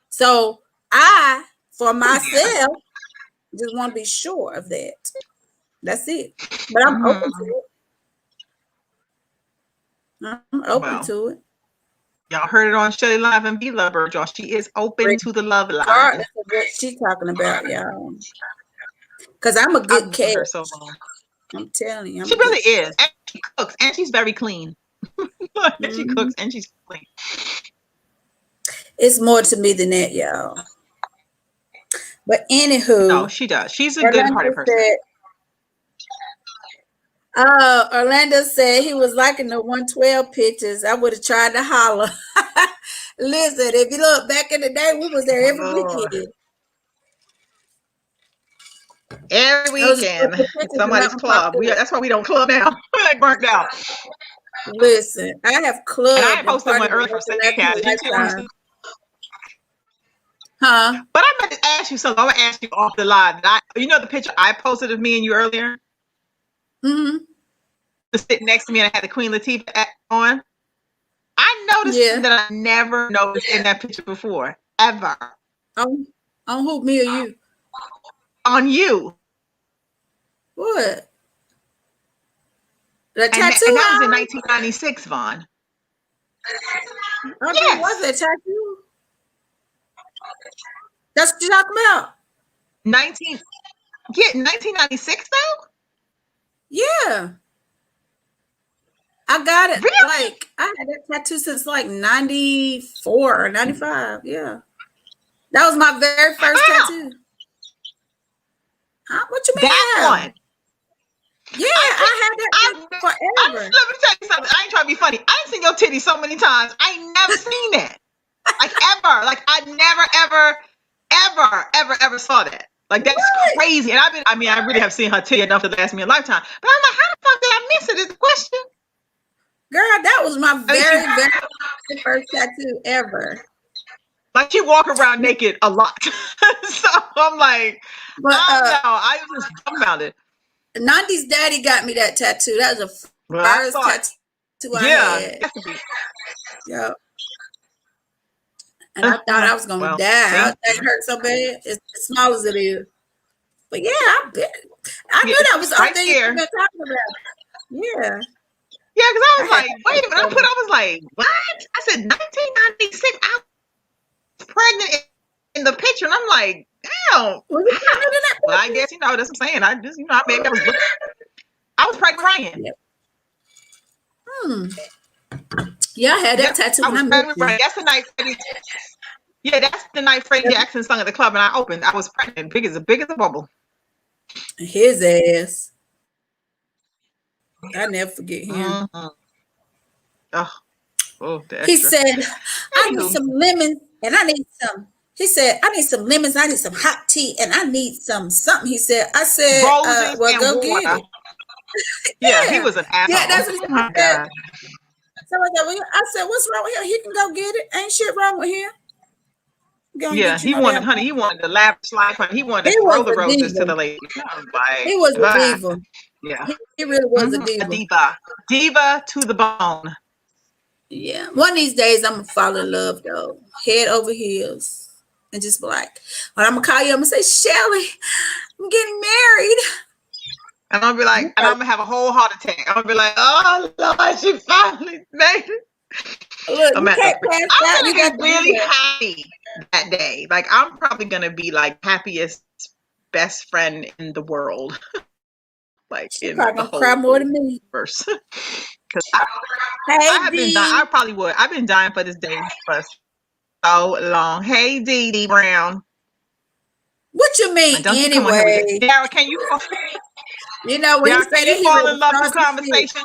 D: So I, for myself, just want to be sure of that. That's it. But I'm open to it. I'm open to it.
A: Y'all heard it on Shelley Live and Be Lovebird, y'all. She is open to the love line.
D: Regardless of what she's talking about, y'all. Because I'm a good cat.
A: So
D: I'm telling you.
A: She really is. And she cooks, and she's very clean. And she cooks, and she's clean.
D: It's more to me than that, y'all. But anywho.
A: No, she does. She's a good-hearted person.
D: Orlando said he was liking the 112 pictures. I would have tried to holler. Listen, if you look back in the day, we was there every weekend.
A: Every weekend, somebody's club. That's why we don't club now. We're like burnt out.
D: Listen, I have club.
A: And I posted one earlier from Snapchat.
D: Huh?
A: But I'm going to ask you something. I'm going to ask you off the live. You know the picture I posted of me and you earlier?
D: Mm-hmm.
A: Sitting next to me, and I had the Queen Latifah on. I noticed that I never noticed in that picture before, ever.
D: On who, me or you?
A: On you.
D: What? The tattoo?
A: And that was in 1996, Vaughn.
D: Yes. Was that tattoo? That's what you're talking about?
A: 1996 though?
D: Yeah. I got it.
A: Really?
D: Like, I had that tattoo since like 94 or 95. Yeah. That was my very first tattoo. Huh? What you mean?
A: That one.
D: Yeah, I had that forever.
A: Let me tell you something. I ain't trying to be funny. I ain't seen your titties so many times. I ain't never seen that. Like ever. Like I never, ever saw that. Like that's crazy. And I really have seen her titty enough to last me a lifetime. But I'm like, how the fuck did I miss it? Is the question.
D: Girl, that was my very first tattoo ever.
A: Like she walk around naked a lot. So I'm like,
D: But
A: I was just dumbfounded.
D: 90s daddy got me that tattoo. That was the first tattoo I had. Yep. And I thought I was gonna die. I thought it hurt so bad. It's as small as it is. But yeah, I knew that was the
A: right
D: thing
A: there.
D: you were talking about. Yeah.
A: Yeah, because I was like, wait a minute. I was like, what? I said 1996. I was pregnant in the picture, and I'm like, damn. Well, I guess that's what I'm saying. I just, maybe I was pregnant Ryan.
D: Yeah, I had that tattoo.
A: I was pregnant Ryan. That's the night. Yeah, that's the night Freddie Jackson sung at the club, and I opened. I was pregnant, big as a bubble.
D: His ass. I never forget him.
A: Mm-hmm.
D: He said, I need some lemons and I need some. He said, I need some lemons, I need some hot tea, and I need something. He said, I said, well, go get it.
A: Yeah, he was an asshole.
D: Yeah, that's what he said. So I said, what's wrong with him? He can go get it. Ain't shit wrong with him.
A: Yeah, he wanted the lavish life, honey. He wanted to throw the roses to the ladies.
D: He was a diva.
A: Yeah.
D: He really was a diva.
A: Diva to the bone.
D: Yeah. One of these days, I'm going to fall in love, though. Head over heels. And just be like, when I'm going to call you, I'm going to say, Shelly, I'm getting married.
A: And I'm going to be like, and I'm going to have a whole heart attack. I'm going to be like, oh, Lord, she finally made it.
D: Look, I'm
A: going to be really happy that day. Like, I'm probably going to be like happiest best friend in the world. Like,
D: she's probably going to cry more than me.
A: Because I probably would. I've been dying for this day for so long. Hey, Dee Brown.
D: What you mean, anyway?
A: Daryl, can you?
D: You know, when you say that he
A: fall in love with conversation.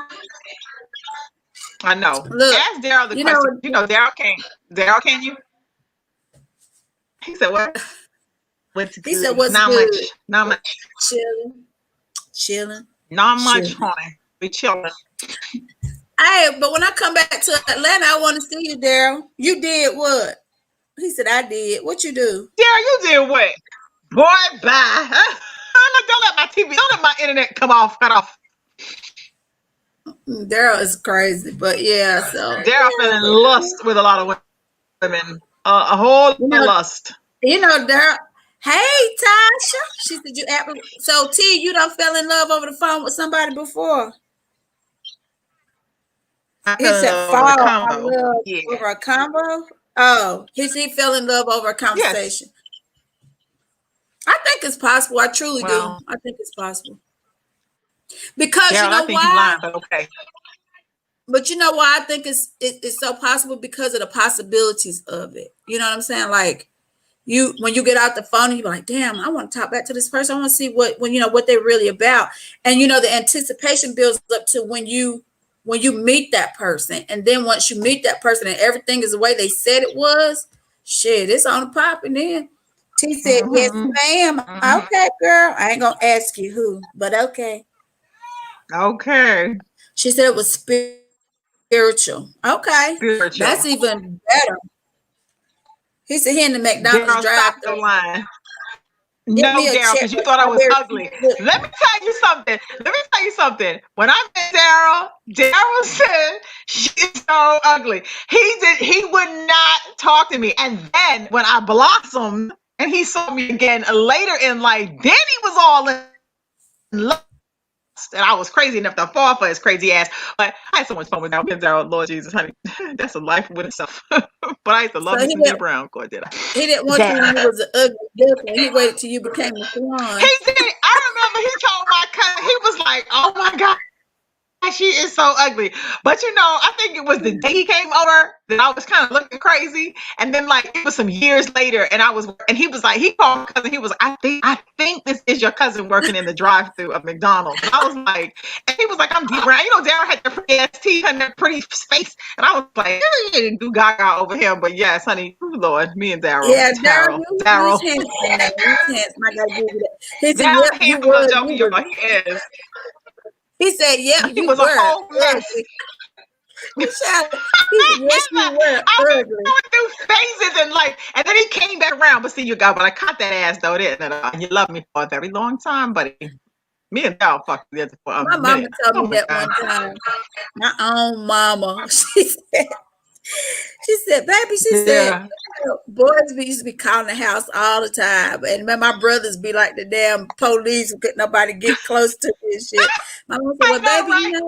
A: I know.
D: Look,
A: ask Daryl the question. Daryl can't. Daryl, can you? He said what?
D: He said what's
A: not
D: good?
A: Not much.
D: Chilling.
A: Not much, honey. We chilling.
D: Hey, but when I come back to Atlanta, I want to see you, Daryl. You did what? He said, I did. What you do?
A: Daryl, you did what? Boy, bye. Don't let my internet cut off.
D: Daryl is crazy, but yeah, so.
A: Daryl fell in lust with a lot of women. A whole lust.
D: Daryl. Hey, Tasha. She said, so T, you done fell in love over the phone with somebody before? He said, over a combo? Oh, he fell in love over a conversation. Yes. I think it's possible. I truly do. I think it's possible. Because you know why?
A: Lying, but okay.
D: But you know why I think it's so possible? Because of the possibilities of it. You know what I'm saying? Like, when you get out the phone and you're like, damn, I want to talk back to this person. I want to see what they're really about. And the anticipation builds up to when you meet that person. And then once you meet that person and everything is the way they said it was, shit, it's on the popping then. T said, yes, ma'am. Okay, girl. I ain't gonna ask you who, but okay.
A: Okay.
D: She said it was spiritual. Okay.
A: Spiritual.
D: That's even better. He said he in the McDonald's drive-thru.
A: No, Daryl, because you thought I was ugly. Let me tell you something. When I met Daryl said she's so ugly. He would not talk to me. And then when I blossomed and he saw me again later in life, then he was all in love. And I was crazy enough to fall for his crazy ass. But I had so much fun with Daryl. Lord Jesus, honey, that's a life with itself. But I used to love me some Dee Brown. Of course, did I?
D: He didn't want you when he was an ugly duckling. He waited till you became a swan.
A: He did. I remember he told my cousin, he was like, oh my God. She is so ugly. But I think it was the day he came over that I was kind of looking crazy. And then like it was some years later and he was like, he called my cousin, he was like, I think this is your cousin working in the drive-thru of McDonald's. And I was like, and he was like, I'm deep brown. Darryl had the pretty ass teeth and that pretty face. And I was like, do gaga over him. But yes, honey, oh Lord, me and Darryl.
D: Yeah,
A: Darryl.
D: He's handsome. He's handsome. I gotta give you that. He said,
A: Darryl
D: yep, you
A: handsome
D: was.
A: joke in my head.
D: He said, yep,
A: He
D: you
A: was
D: were.
A: a whole mess.
D: He said, yes, you were
A: I was
D: ugly.
A: going through phases and then he came back around. But see, but I caught that ass though, didn't I? And you loved me for a very long time, buddy. Me and Darryl fucked together for a
D: My
A: minute.
D: mama told me that
A: God.
D: one time. My own mama. She said, baby, she said, boys used to be calling the house all the time. And my brothers be like the damn police who couldn't nobody get close to me and shit. My mama said, well, baby,
A: right?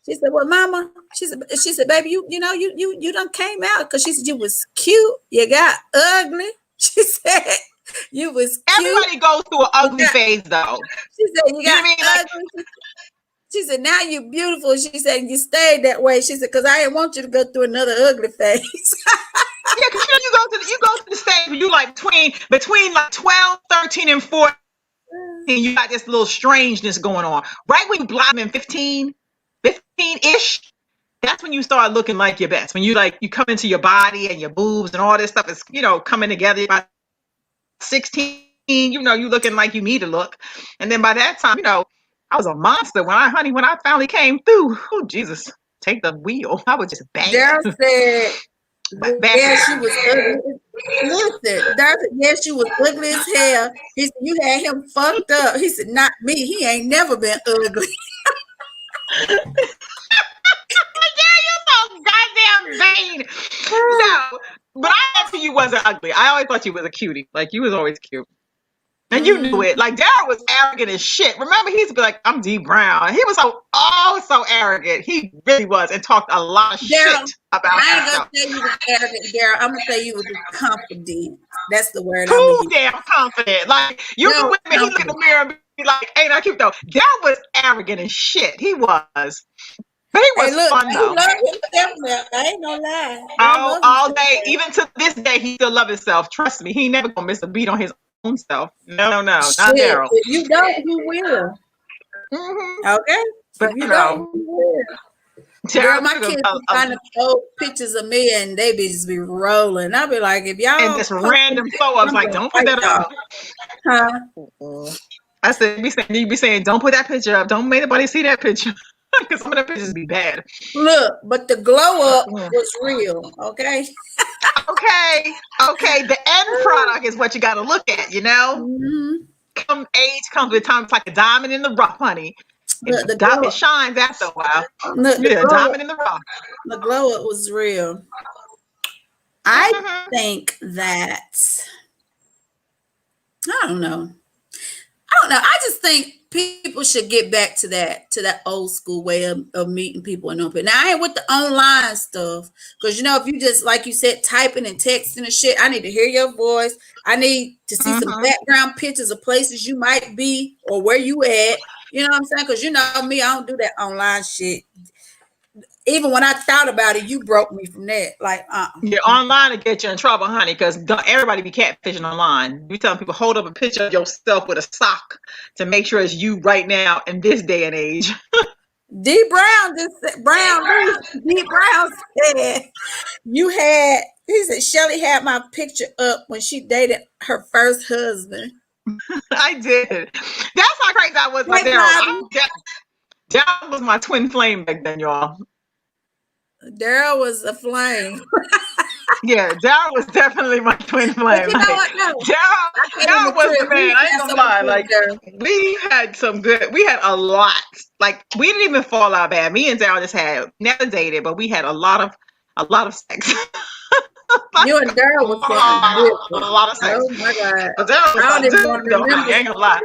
D: She said, well, mama, she said, baby, you done came out because she said you was cute. You got ugly. She said you was cute.
A: Everybody goes through an ugly phase though.
D: She said you got
A: Like,
D: ugly. She said, now you're beautiful. She said, you stayed that way. She said, because I didn't want you to go through another ugly phase.
A: yeah, because you go to the stage where you like between like 12, 13, and 14, you got this little strangeness going on. Right when you blossom in 15-ish, that's when you start looking like your best. When you come into your body and your boobs and all this stuff is, coming together. By 16, you looking like you need to look. And then by that time, I was a monster when I finally came through. Oh, Jesus, take the wheel. I was just bang.
D: Darryl said, yeah, she was ugly. Listen, yeah, she was ugly as hell. He said, you had him fucked up. He said, not me. He ain't never been ugly.
A: Yeah, you're so goddamn vain. No, but I thought you wasn't ugly. I always thought you was a cutie. Like, you was always cute. And you knew it. Like, Darryl was arrogant as shit. Remember, he used to be like, I'm D Brown. He was so arrogant. He really was, and talked a lot of shit about
D: I ain't
A: himself.
D: gonna say you was arrogant, Darryl. I'm gonna say you was confident. That's the word.
A: Too damn confident. Like, you know, women, he look in the mirror and be like, ain't I cute though? Darryl was arrogant as shit. He was. But he was fun though.
D: I ain't gonna lie.
A: All day, even to this day, he still love himself. Trust me, he ain't never gonna miss a beat on his own self. No, not Darryl.
D: If you don't, you will.
A: Mm-hmm.
D: Okay,
A: but
D: if you don't, you will. Girl, my kids find old pictures of me and they be just be rolling. I'll be like, if y'all
A: and this random photo, I was like, don't put that up.
D: Huh?
A: I said, you be saying, don't put that picture up. Don't make anybody see that picture. Because some of the pictures be bad.
D: Look, but the glow up was real, okay?
A: Okay. The end product is what you got to look at,
D: Mm-hmm.
A: Age comes with time. It's like a diamond in the rough, honey.
D: Look,
A: It shines after a while.
D: Look,
A: diamond in the rough.
D: The glow up was real. I think that, I don't know. I just think people should get back to that old school way of meeting people and open. Now, I ain't with the online stuff because, if you just, like you said, typing and texting and shit, I need to hear your voice. I need to see some background pictures of places you might be or where you at. You know what I'm saying? Because you know me, I don't do that online shit. Even when I thought about it, you broke me from that. Like,
A: Yeah, online to get you in trouble, honey, because everybody be catfishing online. You telling people, hold up a picture of yourself with a sock to make sure it's you right now in this day and age.
D: D Brown said, he said, Shelly had my picture up when she dated her first husband.
A: I did. That's how crazy I was. Darryl was my twin flame back then, y'all.
D: Darryl was a flame.
A: Yeah, Darryl was definitely my twin flame.
D: But you know what? No.
A: Darryl was the man. I ain't gonna lie. Like, we had a lot. Like, we didn't even fall out bad. Me and Darryl just never dated, but we had a lot of sex.
D: You and Darryl was
A: a lot of sex.
D: Oh my God.
A: But I ain't gonna lie.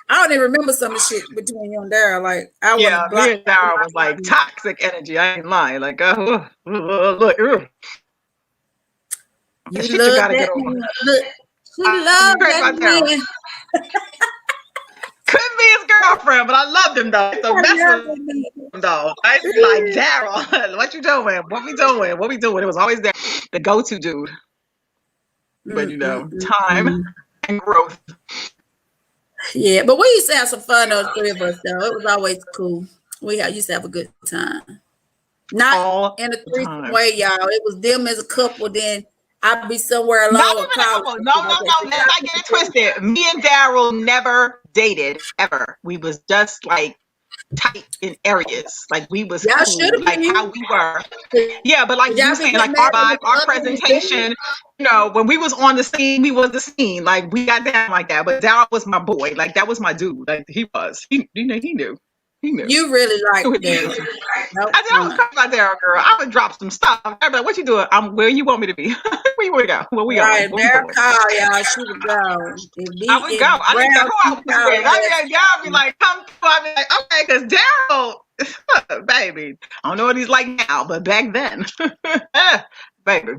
D: I don't even remember some of the shit between you and Darryl. Like,
A: me and Darryl was like toxic energy. I ain't lying. Like, look.
D: You love that man. Look, she loved that man.
A: Couldn't be his girlfriend, but I loved him though. So mess with him though. I used to be like, Daryl, what you doing? What we doing? What we doing? It was always there, the go-to dude. But you know, time and growth.
D: Yeah, but we used to have some fun, those three of us, though. It was always cool. Used to have a good time. Not
A: All
D: in a
A: the
D: threesome
A: time.
D: way, y'all. It was them as a couple, then I'd be somewhere alone.
A: Not even a couple. No. Let's not get it twisted. Me and Daryl never dated ever. We was just like tight in areas. Like we was
D: Y'all
A: cool,
D: should have
A: like
D: been.
A: how we were. Yeah, but like
D: Y'all
A: you saying,
D: be
A: like
D: getting
A: our
D: mad
A: vibe, our
D: when
A: presentation, you know, when we was on the scene, we was the scene. Like we got down like that. But Daryl was my boy. Like that was my dude. Like he was. He knew. He knew.
D: You really like
A: He
D: Daryl.
A: knew. I was talking about Daryl, girl. I would drop some stuff. I'd be like, "What you doing? I'm where you want me to be. Where you want to go? Where we
D: Right,
A: going? What we
D: Daryl
A: doing?"
D: call y'all. She would go.
A: I would go. I didn't care who I was with. I'd be like, Daryl be like, come through. I'd be like, okay, because Daryl, baby, I don't know what he's like now, but back then, baby.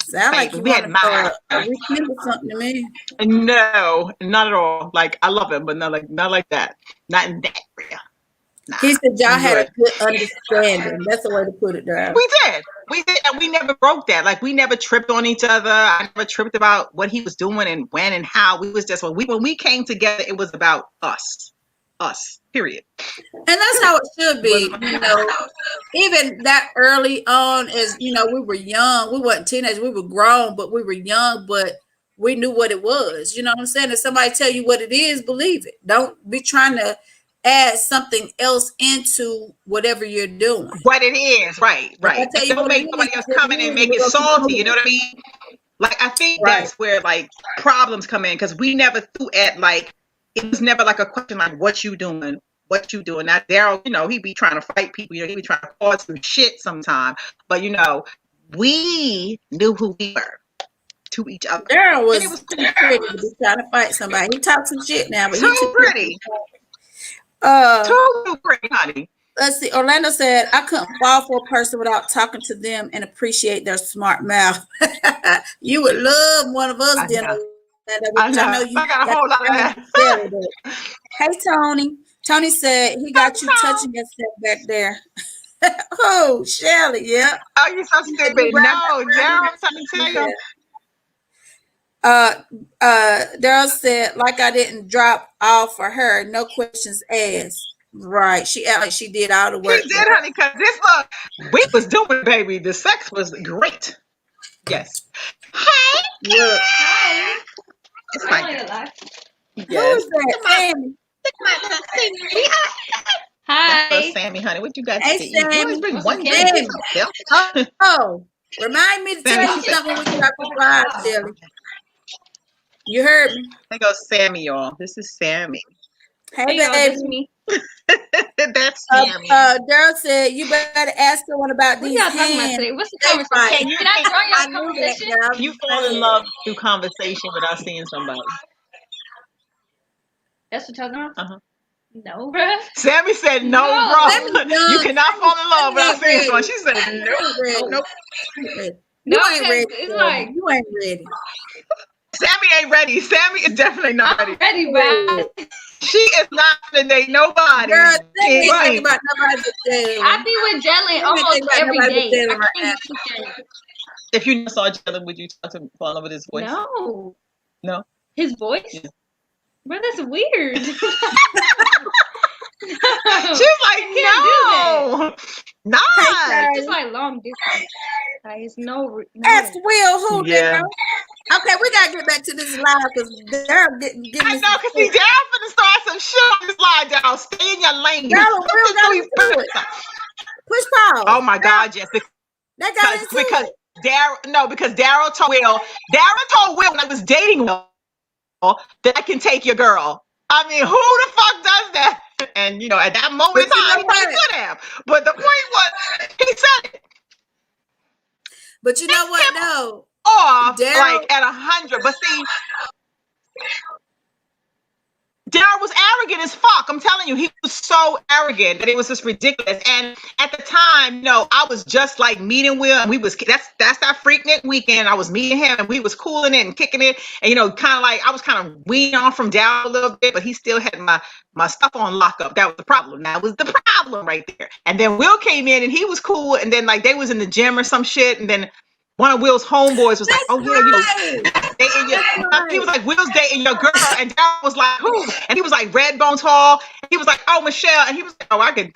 D: Sound like you
A: we had
D: want to rekindle something to me.
A: No, not at all. Like I love him, but not like that. Not in that area. Nah,
D: he said y'all had a good understanding. That's the way to put it, Daryl.
A: We did, and we never broke that. Like we never tripped on each other. I never tripped about what he was doing and when and how. We was just when we came together, it was about us, period.
D: And that's how it should be. You know, even that early on, as you know, we were young. We weren't teenagers. We were grown, but we were young. But we knew what it was. You know what I'm saying? If somebody tell you what it is, believe it. Don't be trying to add something else into whatever you're doing.
A: What it is, right. Don't make somebody else come in and make it salty. You know what I mean? Like I think that's where like problems come in because we never threw at like it was never like a question like what you doing. Now Daryl, you know, he be trying to fight people. You know, he be trying to cause some shit sometime. But you know, we knew who we were to each other.
D: Daryl was too pretty to be trying to fight somebody. He talked some shit now, but he's too
A: pretty. Too pretty, honey.
D: Let's see. Orlando said, I couldn't fall for a person without talking to them and appreciate their smart mouth. You would love one of us, then. I know you
A: I got a whole lot of that.
D: Hey, Tony. Tony said he got you touching yourself back there. Oh, Shelly, yeah.
A: Oh, you're so stupid. No, Daryl, I'm trying to tell you.
D: Daryl said, like I didn't drop off for her, no questions asked. Right. She act like she did all the work.
A: She did, honey, because this look, we was doing, baby. The sex was great. Yes. Hey.
D: Look.
E: Hi.
A: It's like
D: yes. Who is that? Sammy.
E: Hi.
A: That's Sammy, honey. What you got to see?
D: Sammy.
A: You always bring one
D: Sammy.
A: thing.
D: Oh, remind me to tell you something when we get out the live, Shelly. You heard me.
A: There goes Sammy, y'all. This is Sammy.
D: Hey, baby.
A: That's Sammy.
D: Daryl said you better ask someone about these
E: hands. What y'all talking about today? What's the conversation? Can I join your conversation?
A: You fall in love through conversation without seeing somebody.
E: That's what you're talking about?
A: Uh-huh.
E: No, bro.
A: Sammy said no, bro. You cannot fall in love without seeing someone. She said no. Nope.
D: You ain't ready. It's like you ain't ready.
A: Sammy ain't ready. Sammy is definitely not ready.
E: Ready, bro.
A: She is not gonna date nobody.
D: Girl, think about nobody but Jalen.
E: I be with Jalen almost every day.
A: If you saw Jalen, would you fall in love with his voice?
E: No. His voice? Yeah. Bro, that's weird.
A: She's like, no. Not.
E: It's like long distance. Like, it's no.
D: Ask Will who, yeah. Okay, we gotta get back to this live because they're getting.
A: I know, because see, Daryl finna start some shit on this live, Daryl. Stay in your lane.
D: Push pause.
A: Oh my God, yes. Because Daryl told Will when I was dating Will that I can take your girl. I mean, who the fuck does that? And you know, at that moment in time, he could have. But the point was, he said it.
D: But you know what? No.
A: Off like at 100, but see, Daryl was arrogant as fuck. I'm telling you, he was so arrogant that it was just ridiculous. And at the time, I was just like meeting Will, and that's our Freaknik weekend. I was meeting him, and we was cooling it and kicking it, and kind of like I was kind of weaning on from Daryl a little bit, but he still had my stuff on lockup. That was the problem. That was the problem right there. And then Will came in, and he was cool, and then like they was in the gym or some shit, and then one of Will's homeboys was like, "Oh yeah, he was like, Will's dating your girl," and Daryl was like, "Who?" And he was like, Redbone tall. He was like, "Oh, Michelle," and he was like, "Oh, I could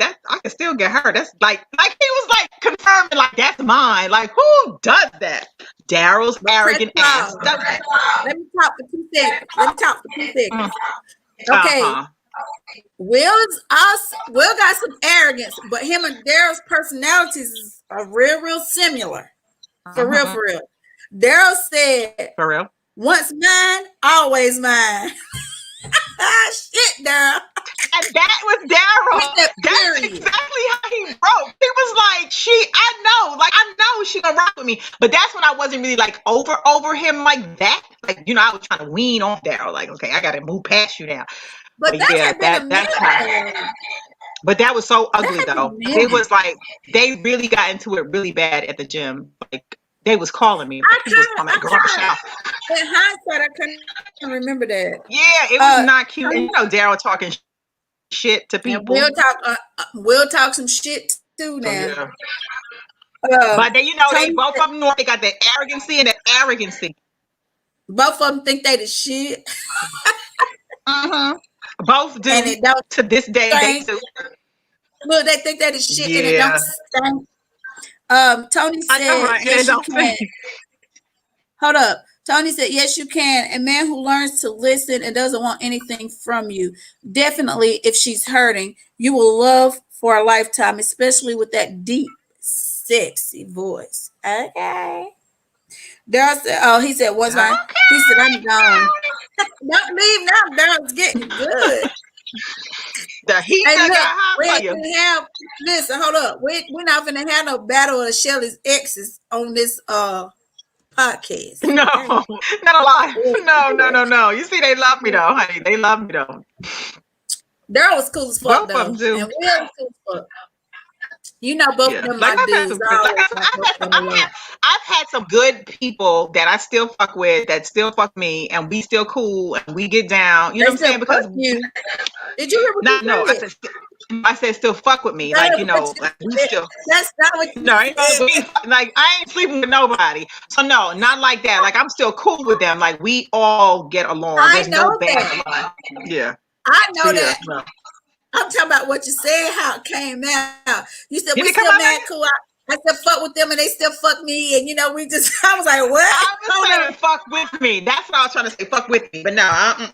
A: still get her." That's like he was like confirming, like that's mine. Like who does that? Daryl's arrogant ass.
D: Let me talk for 2 seconds. Okay. Will got some arrogance, but him and Daryl's personalities are real similar. For real. Daryl said,
A: "For real,
D: once mine, always mine." Shit, Daryl.
A: And that was Daryl. That's exactly how he broke. He was like, I know she gonna rock with me. But that's when I wasn't really like over him like that. Like, I was trying to wean off Daryl. Like, okay, I gotta move past you now.
D: But that's how.
A: But that was so ugly though. It was like they really got into it really bad at the gym. Like they was calling me. In
D: hindsight, I couldn't remember that.
A: Yeah, it was not cute. And Daryl talking shit to people.
D: We'll talk some shit too now.
A: But then they both of them know they got the arrogancy and the arrogancy.
D: Both of them think they the shit.
A: Both do. And it don't, to this day, they do.
D: Look, they think that is shit and it don't stink. Tony said, yes, you can. Hold up. Tony said, yes, you can. A man who learns to listen and doesn't want anything from you. Definitely, if she's hurting, you will love for a lifetime, especially with that deep, sexy voice. Okay. Daryl said, he said, what's mine? He said, I'm gone. Don't leave now. Daryl's getting good.
A: The heat got hot for you.
D: Listen, hold up. We're not going to have no battle of Shelly's exes on this podcast.
A: No, not a lie. No. You see, they love me though. Honey, they love me though.
D: Daryl was cool as fuck though.
A: Both of them do.
D: And Will was cool as fuck. Both of them like dudes.
A: I've had some good people that I still fuck with, that still fuck me, and we still cool, and we get down. You know what I'm saying? Because
D: did you hear what you said?
A: I said still fuck with me, like like we still.
D: That's not what you said.
A: Like I ain't sleeping with nobody, so no, not like that. Like I'm still cool with them. Like we all get along. There's no bad blood. Yeah,
D: I know that. No. I'm talking about what you said, how it came out. You said we still mad cool. I said fuck with them and they still fuck me, and we just. I was like, what?
A: I was saying fuck with me. That's what I was trying to say. Fuck with me, but no, I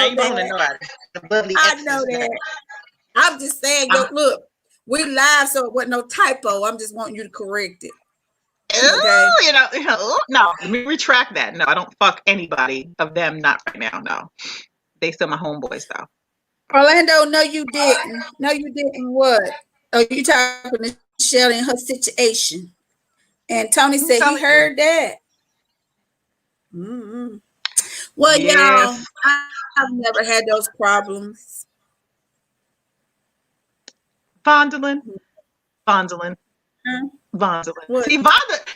A: ain't going to nobody.
D: I know that. I'm just saying, look, we live, so it wasn't no typo. I'm just wanting you to correct it.
A: Okay? No. Let me retract that. No, I don't fuck anybody of them. Not right now. No, they still my homeboys though.
D: Orlando, no, you didn't. No, you didn't. What? Oh, you talking to Shelly and her situation. And Tony said he heard that. Mm-hmm. Well, y'all, I've never had those problems.
A: Vondelin. Vondelin.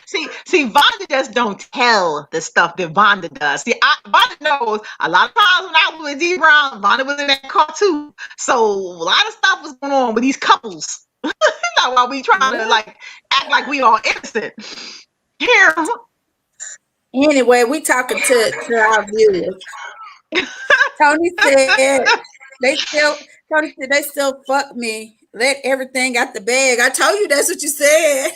A: See, Vonda just don't tell the stuff that Vonda does. See, Vonda knows a lot of times when I was with D Brown, Vonda was in that car too. So a lot of stuff was going on with these couples. While we trying to act like we are innocent. Here.
D: Anyway, we talking to our viewers. Tony said they still fuck me. Let everything out the bag. I told you that's what you said.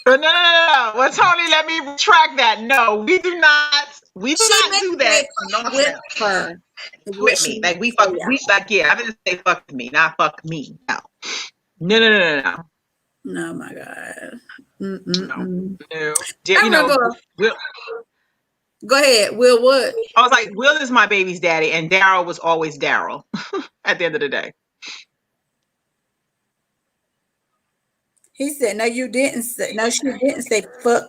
A: No. Well, Tony, let me retract that. No, we do not. We do not do that.
D: With her.
A: With me. Like we fuck. We like I didn't say fuck me, not fuck me. No.
D: No, my God.
A: No.
D: Go ahead. Will what?
A: I was like, Will is my baby's daddy, and Daryl was always Daryl at the end of the day.
D: He said, no, you didn't say. No, she didn't say fuck.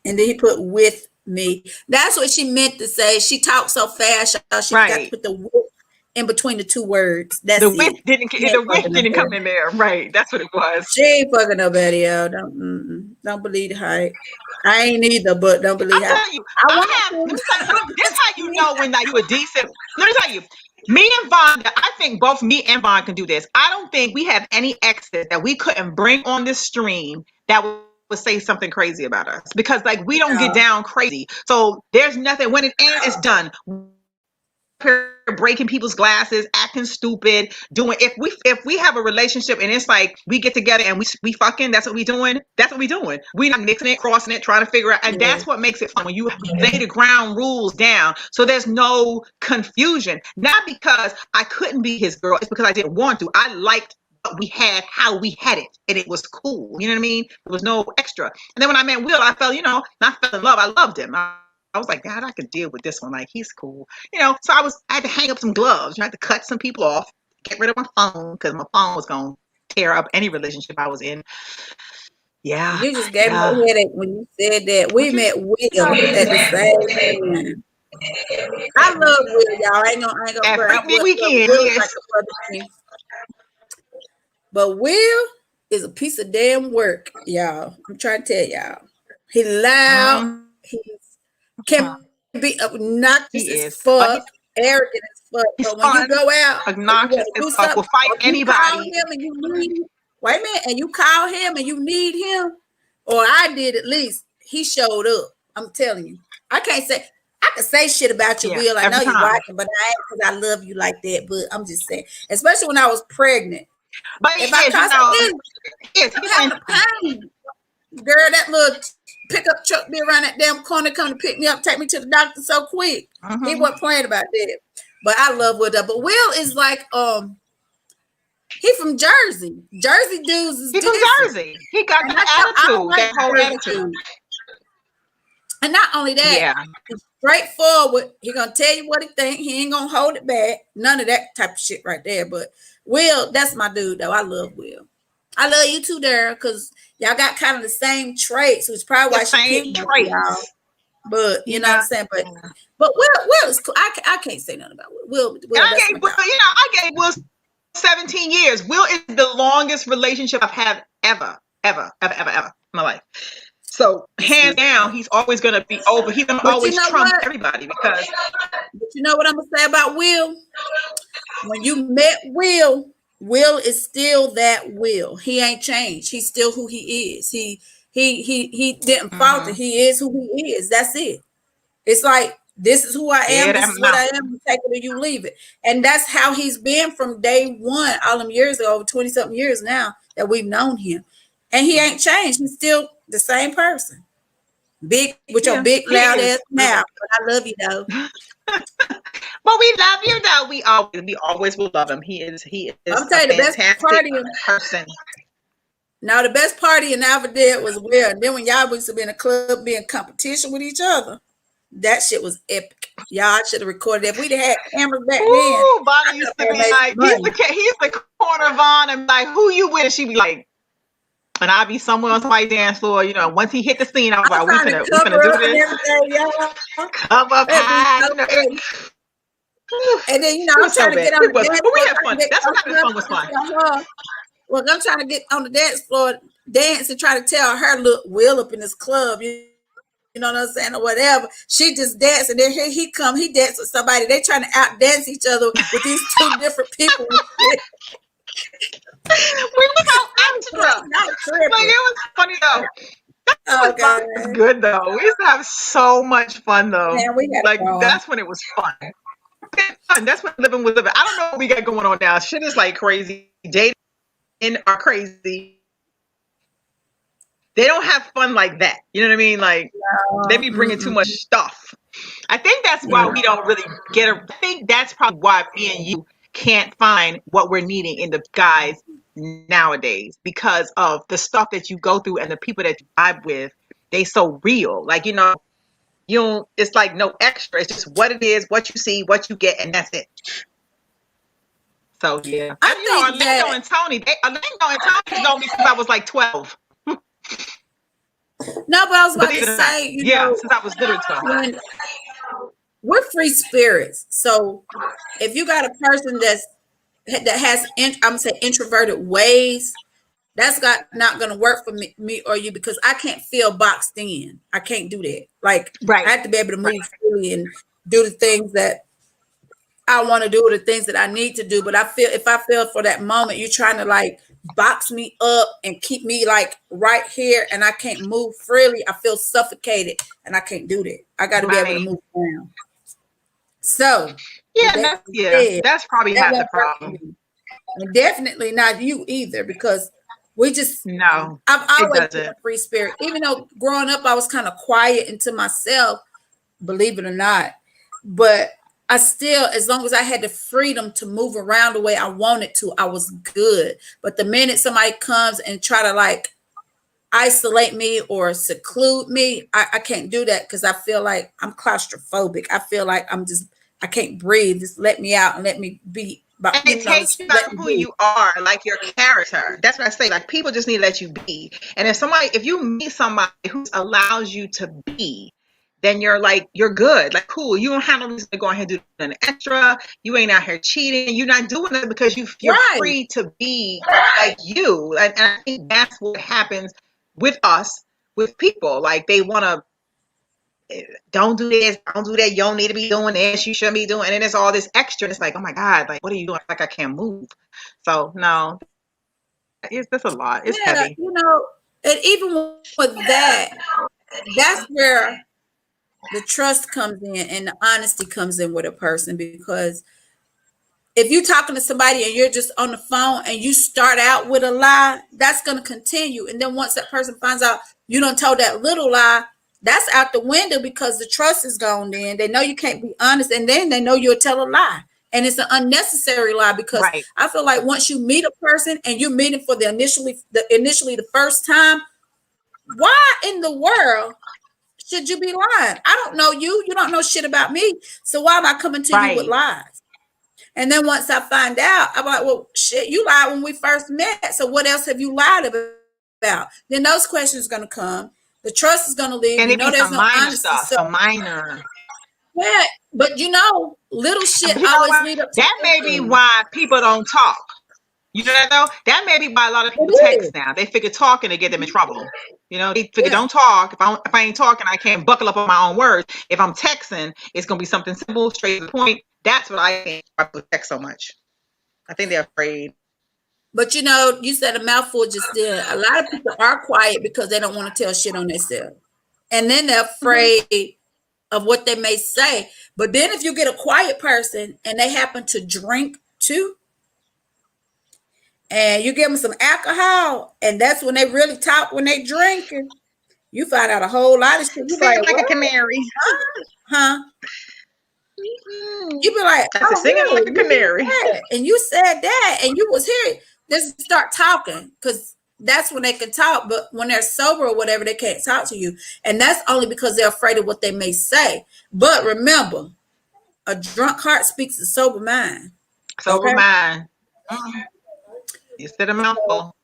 D: And then he put with me. That's what she meant to say. She talked so fast. She got to put the with in between the two words. That's
A: The
D: it.
A: witch didn't.
D: She ain't
A: The witch
D: fucking
A: didn't
D: nobody.
A: come in there, right? That's what it was.
D: She ain't fucking nobody else. Don't believe the hype. I ain't either, but don't believe
A: I'm
D: hype.
A: telling you,
D: I
A: I
D: want
A: have. Let
D: to.
A: me tell you, this how you know when that you a decent. Let me tell you, me and Vonda, I think both me and Von can do this. I don't think we have any exes that we couldn't bring on this stream that would say something crazy about us, because like we don't get
D: No.
A: down crazy. So there's nothing, when it ends, it's done. We're breaking people's glasses, acting stupid, doing, if we have a relationship and it's like we get together and we fucking, that's what we doing. That's what we doing. We not mixing it, crossing it, trying to figure out, and
D: Yeah.
A: that's what makes it fun when you lay the ground rules down. So there's no confusion. Not because I couldn't be his girl, it's because I didn't want to. I liked what we had, how we had it, and it was cool. You know what I mean? There was no extra. And then when I met Will, I felt, not fell in love. I loved him. I was like, God, I could deal with this one. Like, he's cool. So I had to hang up some gloves. I had to cut some people off, get rid of my phone, because my phone was going to tear up any relationship I was in. Yeah.
D: You just gave me
A: Yeah.
D: a headache when you said that. We met Will at the same time. I love Will, y'all. I ain't gonna
A: At
D: front.
A: Freak Me Weekend,
D: Will is
A: yes.
D: like a brother to me. But Will is a piece of damn work, y'all. I'm trying to tell y'all. He loud. He can be obnoxious
A: He
D: as
A: is. But
D: fuck, arrogant as fuck.
A: he's
D: But when you
A: fun,
D: go out, and you
A: obnoxious
D: want to do
A: as fuck, will
D: something,
A: fight
D: or if you call
A: anybody.
D: him and you need, wait a minute, and you call him and you need him, or I did at least, he showed up. I'm telling you. I can say shit about you,
A: Yeah,
D: Will. I know
A: every
D: you're
A: time.
D: watching, but I ain't because I love you like that. But I'm just saying, especially when I was pregnant.
A: But
D: If
A: he
D: I
A: is,
D: constantly
A: yes,
D: I'm
A: he
D: having
A: went.
D: a pain, girl, that little pickup truck be around that damn corner, come to pick me up, take me to the doctor so quick. He wasn't playing about that. But I love Will. But Will is like he from Jersey. Jersey dudes is
A: He's from
D: different.
A: Jersey. He got
D: And
A: that
D: I don't
A: attitude,
D: like
A: that whole
D: that
A: attitude.
D: attitude. And not only that,
A: Yeah.
D: he's straightforward. He gonna tell you what he think. He ain't gonna hold it back. None of that type of shit right there. But Will, that's my dude though. I love Will. I love you too, Daryl, because y'all got kind of the same traits, which is probably why
A: The
D: she
A: same
D: picked both of y'all.
A: traits.
D: But you know what I'm saying. But Will is cool. I can't say nothing about Will. Will,
A: And
D: that's my dog.
A: I gave Will 17 years. Will is the longest relationship I've had ever in my life. So hands down, he's always gonna be over. He's gonna
D: But
A: always
D: you know
A: trump
D: what?
A: everybody because.
D: But you know what I'm gonna say about Will? When you met Will, Will is still that Will. He ain't changed. He's still who he is. He didn't falter. He is who he is. That's it. It's like, this is who I am.
A: Yeah,
D: This
A: that
D: is what I
A: mouth.
D: am. You take it or you leave it. And that's how he's been from day one, all them years ago, over 20 something years now that we've known him. And he ain't changed. He's still the same person. Big with your big
A: he
D: loud
A: is.
D: ass mouth. But I love you though.
A: But we love you though. We always will love him. He is
D: I'm
A: a
D: telling you, the best
A: fantastic
D: party.
A: person.
D: Now the best party in Alva did was Will. And then when y'all used to be in a club, be in competition with each other, that shit was epic. Y'all should have recorded it. If we'd have had cameras back then.
A: Ooh, Bonnie used to be like, he's the corner Von and like, who you with? She'd be like, and I'd be somewhere on somebody's dance floor. Once he hit the scene, I was like, we finna do this. Come up high.
D: And then I'm trying to get on the dance floor.
A: But we had fun. That's what having fun was fun.
D: Look, I'm trying to get on the dance floor, dance, and try to tell her, look, Will up in this club. You know what I'm saying, or whatever. She just danced, and then here he come. He danced with somebody. They trying to out dance each other with these two different people.
A: We was so extra. Like, it was funny though. That was good though. We used to have so much fun though.
D: Man, we had
A: like
D: fun.
A: That's when it was fun. That's when living was living. I don't know what we got going on now. Shit is like crazy. Dating are crazy. They don't have fun like that. You know what I mean? Like they be bringing too much stuff. I think that's why we don't really get I think that's probably why me and you can't find what we're needing in the guys nowadays, because of the stuff that you go through and the people that you vibe with. They so real. Like, you don't, it's like no extra. It's just what it is, what you see, what you get, and that's it. So yeah. Orlando and Tony, Orlando and Tony know me since I was like 12.
D: No, but I was about to say,
A: since I was literally 12.
D: we're free spirits. So if you got a person that has I'm gonna say introverted ways, that's not gonna work for me or you, because I can't feel boxed in. I can't do that. Like
A: Right.
D: I have to be able to move freely and do the things that I want to do, the things that I need to do. But if I feel for that moment, you're trying to like box me up and keep me like right here and I can't move freely, I feel suffocated and I can't do that. I got to be able to move around. So
A: that's probably not the problem.
D: And definitely not you either, because we just
A: no.
D: I've always been a free spirit. Even though growing up I was kind of quiet into myself, believe it or not. But I still, as long as I had the freedom to move around the way I wanted to, I was good. But the minute somebody comes and try to like isolate me or seclude me, I can't do that, because I feel like I'm claustrophobic. I feel like I can't breathe. Just let me out and let me be.
A: But and it takes you out who you are, like your character. That's what I say. Like, people just need to let you be. And if you meet somebody who allows you to be, then you're good. Like, cool. You don't have no reason to go ahead and do an extra. You ain't out here cheating. You're not doing it because you're free to be like you. And I think that's what happens with us, with people. Like, they want to, don't do this, don't do that. You don't need to be doing this. You shouldn't be doing. And then there's all this extra. And it's like, oh my God, like, what are you doing? Like, I can't move. So no, that's a lot. It's heavy.
D: You know, and even with that, that's where the trust comes in and the honesty comes in with a person. Because if you're talking to somebody and you're just on the phone and you start out with a lie, that's going to continue. And then once that person finds out you done told that little lie, that's out the window, because the trust is gone. Then they know you can't be honest, and then they know you'll tell a lie, and it's an unnecessary lie. Because I feel like once you meet a person and you're meeting for initially the first time, why in the world should you be lying? I don't know you. You don't know shit about me. So why am I coming to you with lies? And then once I find out, I'm like, well, shit, you lied when we first met. So what else have you lied about? Then those questions are going to come. The trust is going to leave.
A: And
D: there's no honesty.
A: So minor.
D: Yeah, but little shit always lead up to
A: that. May be why people don't talk. You know that though? That may be why a lot of people text now. They figure talking to get them in trouble. They figure don't talk. If I ain't talking, I can't buckle up on my own words. If I'm texting, it's gonna be something simple, straight to the point. That's what I think people text so much. I think they're afraid.
D: But you said a mouthful just then. A lot of people are quiet because they don't want to tell shit on themselves. And then they're afraid of what they may say. But then if you get a quiet person and they happen to drink too, and you give them some alcohol, and that's when they really talk when they drinking, you find out a whole lot of shit. You
A: like a canary.
D: Huh? You be like,
A: singing like a canary.
D: And you said that, and you was here. Just start talking, because that's when they can talk. But when they're sober or whatever, they can't talk to you. And that's only because they're afraid of what they may say. But remember, a drunk heart speaks a sober mind.
A: Sober mind. You said a mouthful.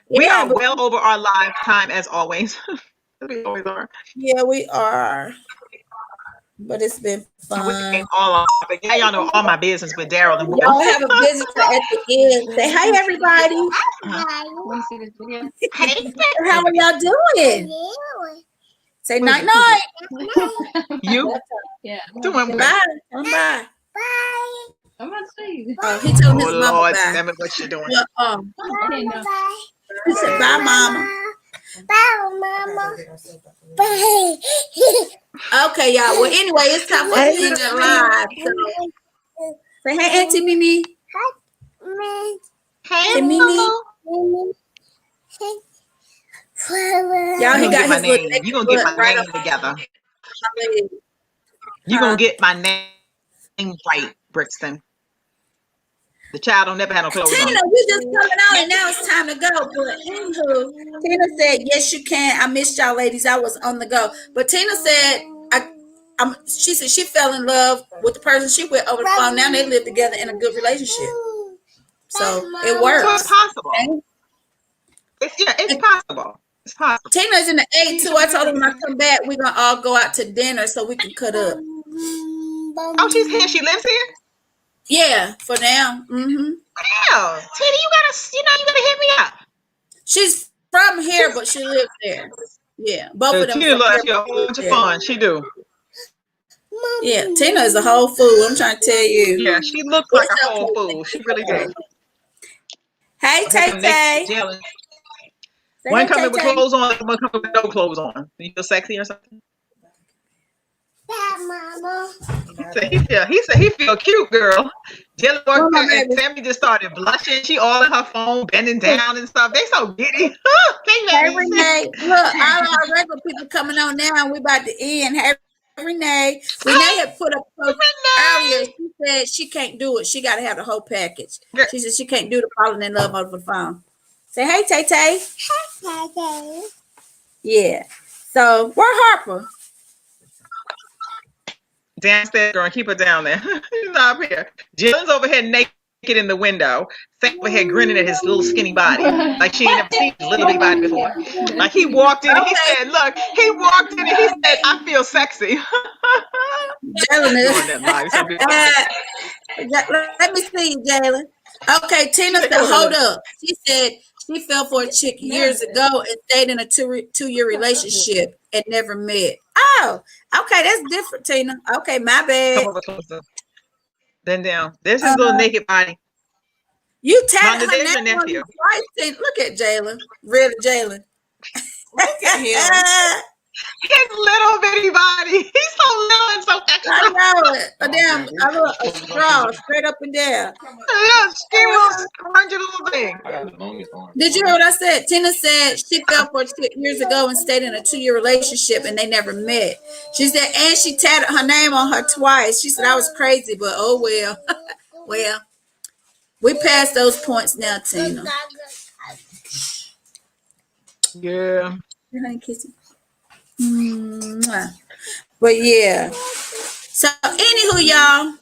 A: We are well over our lifetime, as always. We always are.
D: Yeah, we are. But it's been fun.
A: Y'all know all my business with Daryl and Will.
D: Y'all have a visitor at the end. Say hi, everybody.
E: Want to see this video?
A: Hey,
D: how are y'all doing? Say night night.
A: You?
E: Yeah.
A: Doing
D: bye. Bye.
E: I'm about to see.
D: Oh, he told his mama
A: Lord,
D: bye.
A: damn it, what you doing?
D: He said bye, mama.
C: Bye, mama. Bye.
D: Okay, y'all. Well, anyway, it's time for us to end the live. So, say hey, Auntie Mimi.
A: Hey,
D: Mimi. Y'all, he got his
A: name. You gonna get my name together. You gonna get my name right, Brixton. The child don't never have no clothes
D: Tina,
A: on.
D: you just coming out and now it's time to go. But anywho, Tina said, yes, you can. I missed y'all ladies. I was on the go. But Tina said, she said she fell in love with the person she went over the phone. Now they live together in a good relationship. So it works.
A: So it's possible. Okay? It's possible. It's possible.
D: Tina's in the 8 too. I told her when I come back, we're gonna all go out to dinner so we can cut up.
A: Oh, she's here. She lives here.
D: Yeah, for now.
A: Wow, Tina, you gotta hit me up.
D: She's from here, but she lives there. Yeah, both of them.
A: Tina
D: from
A: loves
D: here,
A: you a
D: but
A: whole
D: live
A: bunch of
D: there.
A: fun. She do.
D: Yeah, Tina is a whole fool. I'm trying to tell you.
A: Yeah, she looks like a whole fool. She really does.
D: Hey, Tay Tay.
A: Jelly.
D: Say
A: One
D: hey,
A: coming
D: Tay
A: with
D: Tay.
A: clothes on, one coming with no clothes on. You feel sexy or something? He said he feel cute, girl. Jelly
D: Where
A: walked
D: my
A: past and
D: baby?
A: Sammy just started blushing. She all in her phone, bending down and stuff. They so giddy.
D: Hey, Renee. Look, all our regular people coming on now, and we about to end. Hey, Renee. Renee had put up a post earlier. She said she can't do it. She got to have the whole package.
A: Yeah.
D: She said she can't do the falling in love over the phone. Say, hey, Tay Tay. Yeah. So, where Harper?
A: Downstairs, girl, keep her down there. She's not up here. Jillian's over here naked in the window. Sam over here grinning at his little skinny body. Like she ain't never seen his little bitty body before. Like he walked in and he said, look, he walked in and he said, I feel sexy.
D: Jalen
A: Doing that live. So good.
D: Let me see, Jalen. Okay, Tina said, hold up. She said she fell for a chick years ago and stayed in a two-year relationship and never met. Oh, okay, that's different, Tina. Okay, my bad.
A: Come over closer. Then down. There's his little naked body.
D: You tapped
A: Rhonda,
D: her
A: there's your
D: name on
A: nephew.
D: the slice, Tina. Look at Jalen. Really, Jalen.
A: His little bitty body. He's so little and so extra.
D: I know it. A damn, a straw straight up and down.
A: Little skinny little scrunchy little thing.
D: Did you hear what I said? Tina said she fell for a chick years ago and stayed in a 2-year relationship and they never met. She said, and she tatted her name on her twice. She said, I was crazy, but oh well. Well, we passed those points now, Tina.
A: Yeah.
D: Honey, kiss you. Mwah. But yeah. So anywho, y'all.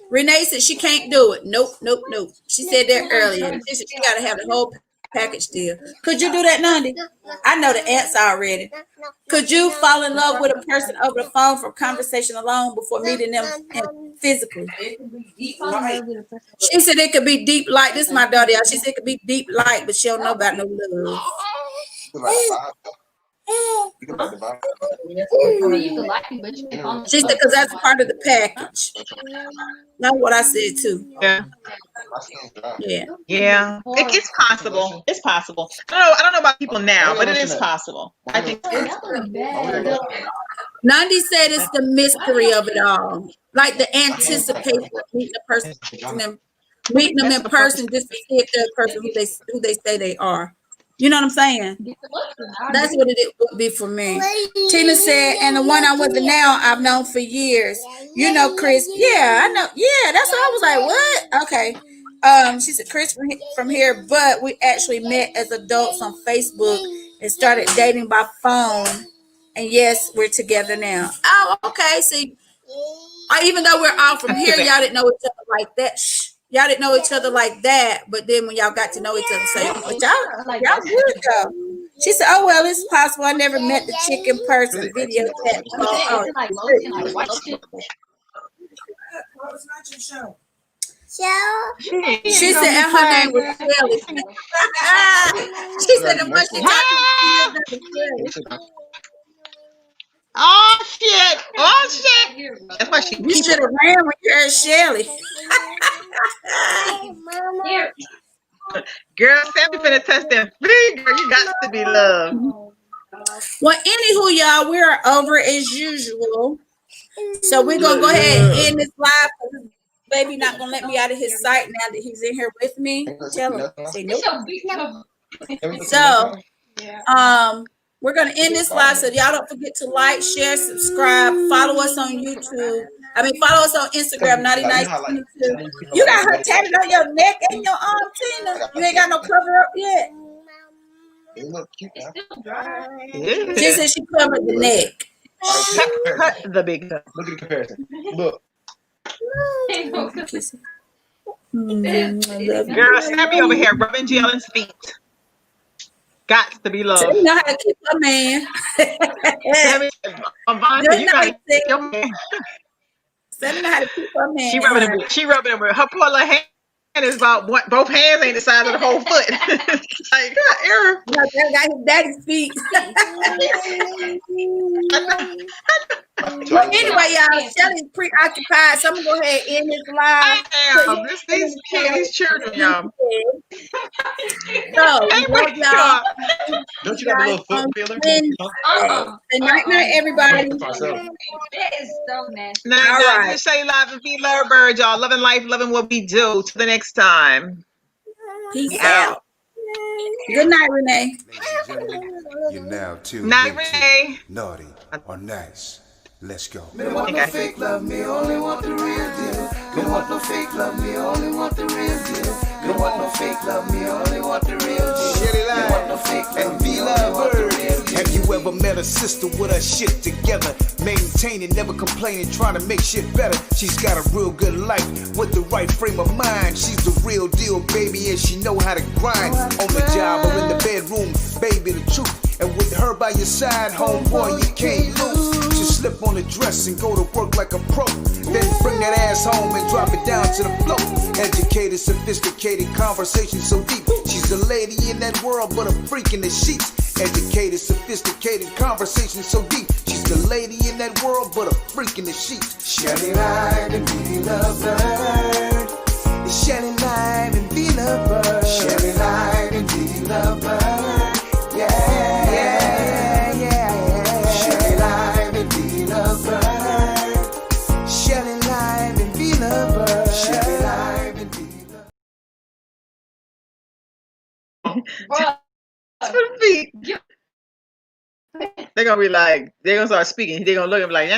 D: Renee said she can't do it. Nope. She said that earlier. She said she gotta have the whole package deal. Could you do that, Nandi? I know the answer already. Could you fall in love with a person over the phone from conversation alone before meeting them physically? She said it could be deep light. This is my daughter, y'all. She said it could be deep light, but she don't know about no love. She said because that's part of the package. That's what I said too.
A: Yeah.
D: Yeah.
A: It's possible. It's possible. I don't know about people now, but it is possible. I think
D: Nandi said it's the mystery of it all. Like the anticipation of meeting a person and meeting them in person just to see if they're a person who they say they are. You know what I'm saying? That's what it would be for me. Tina said, and the one I'm with now, I've known for years. You know, Chris. Yeah, I know. Yeah, that's what I was like, what? Okay. She said, Chris from here, but we actually met as adults on Facebook and started dating by phone. And yes, we're together now. Oh, okay. See, even though we're all from here, y'all didn't know each other like that. Shh. Y'all didn't know each other like that, but then when y'all got to know each other, so but y'all good though. She said, "Oh well, it's possible. I never met the chick in person. Video chat. She said, and her name was Shelly. She said, the much she talked to me.
A: Oh shit! That's why she.
D: You should have ran when you heard Shelly.
A: Girl, Sammy finna test that finger. You got to be loved.
D: Well, anywho, y'all, we are over as usual. So we're gonna go ahead and end this live. Baby not gonna let me out of his sight now that he's in here with me. Tell him. Say nope. So we're gonna end this live. So y'all don't forget to like, share, subscribe, follow us on YouTube. Follow us on Instagram, 9922. You got her tatted on your neck and your arm, Tina. You ain't got no cover up yet. She said she covered the neck.
A: Cut the big cut.
C: Look at the comparison. Look.
A: Girl, Sammy over here rubbing Jalen's feet. Got to be loved.
D: So you know how to keep her man.
A: Sammy, you gotta keep your man.
D: Sally know how to keep her man.
A: She rubbing it. She rubbing it. Her poor little hand is about what? Both hands ain't the size of the whole foot. Like, God, error.
D: That got his daddy's feet. Well, anyway, y'all, Shelly's preoccupied, so I'm gonna go ahead and end this live.
A: Damn, these children, y'all.
D: So, we love y'all.
F: Don't you have a little foot feeler?
D: Good night, everybody.
E: That is so nasty.
A: Night,
D: All
A: night.
D: right.
A: Just say live and be lovebirds, y'all. Loving life, loving what we do. Till the next time.
D: Peace out. Good night, Renee.
B: Ladies and gentlemen, you're now tuned
A: Night,
B: into
A: Renee.
B: Naughty or Nice. Let's go.
C: Me don't want no fake love, me only want the real deal. Me don't want no fake love, me only want the real deal. Me don't want no fake love, me only want the real deal.
B: Shelly
C: Me don't want no fake love,
B: and be
C: me only want the real deal.
B: Have you ever met a sister with her shit together? Maintaining, never complaining, trying to make shit better. She's got a real good life with the right frame of mind. She's the real deal, baby, and she know how to grind. On the job or in the bedroom, baby, the truth. And with her by your side, homeboy, you can't lose. She slip on the dress and go to work like a pro. Then bring that ass home and drop it down to the floor. Educated, sophisticated, conversation so deep. She's a lady in that world, but a freak in the sheets. Educated, sophisticated, conversation so deep. She's the lady in that world, but a freak in the sheets.
C: Shelly Live and be lovebird.
B: Shelly Live and be lovebird.
C: Shelly Live and be lovebird.
B: Yeah, yeah, yeah.
C: Shelly Live and be lovebird.
B: Shelly Live and be lovebird.
C: Shelly Live and be lovebird.
A: For the feet. They're gonna be like, they're gonna start speaking. They're gonna look and be like,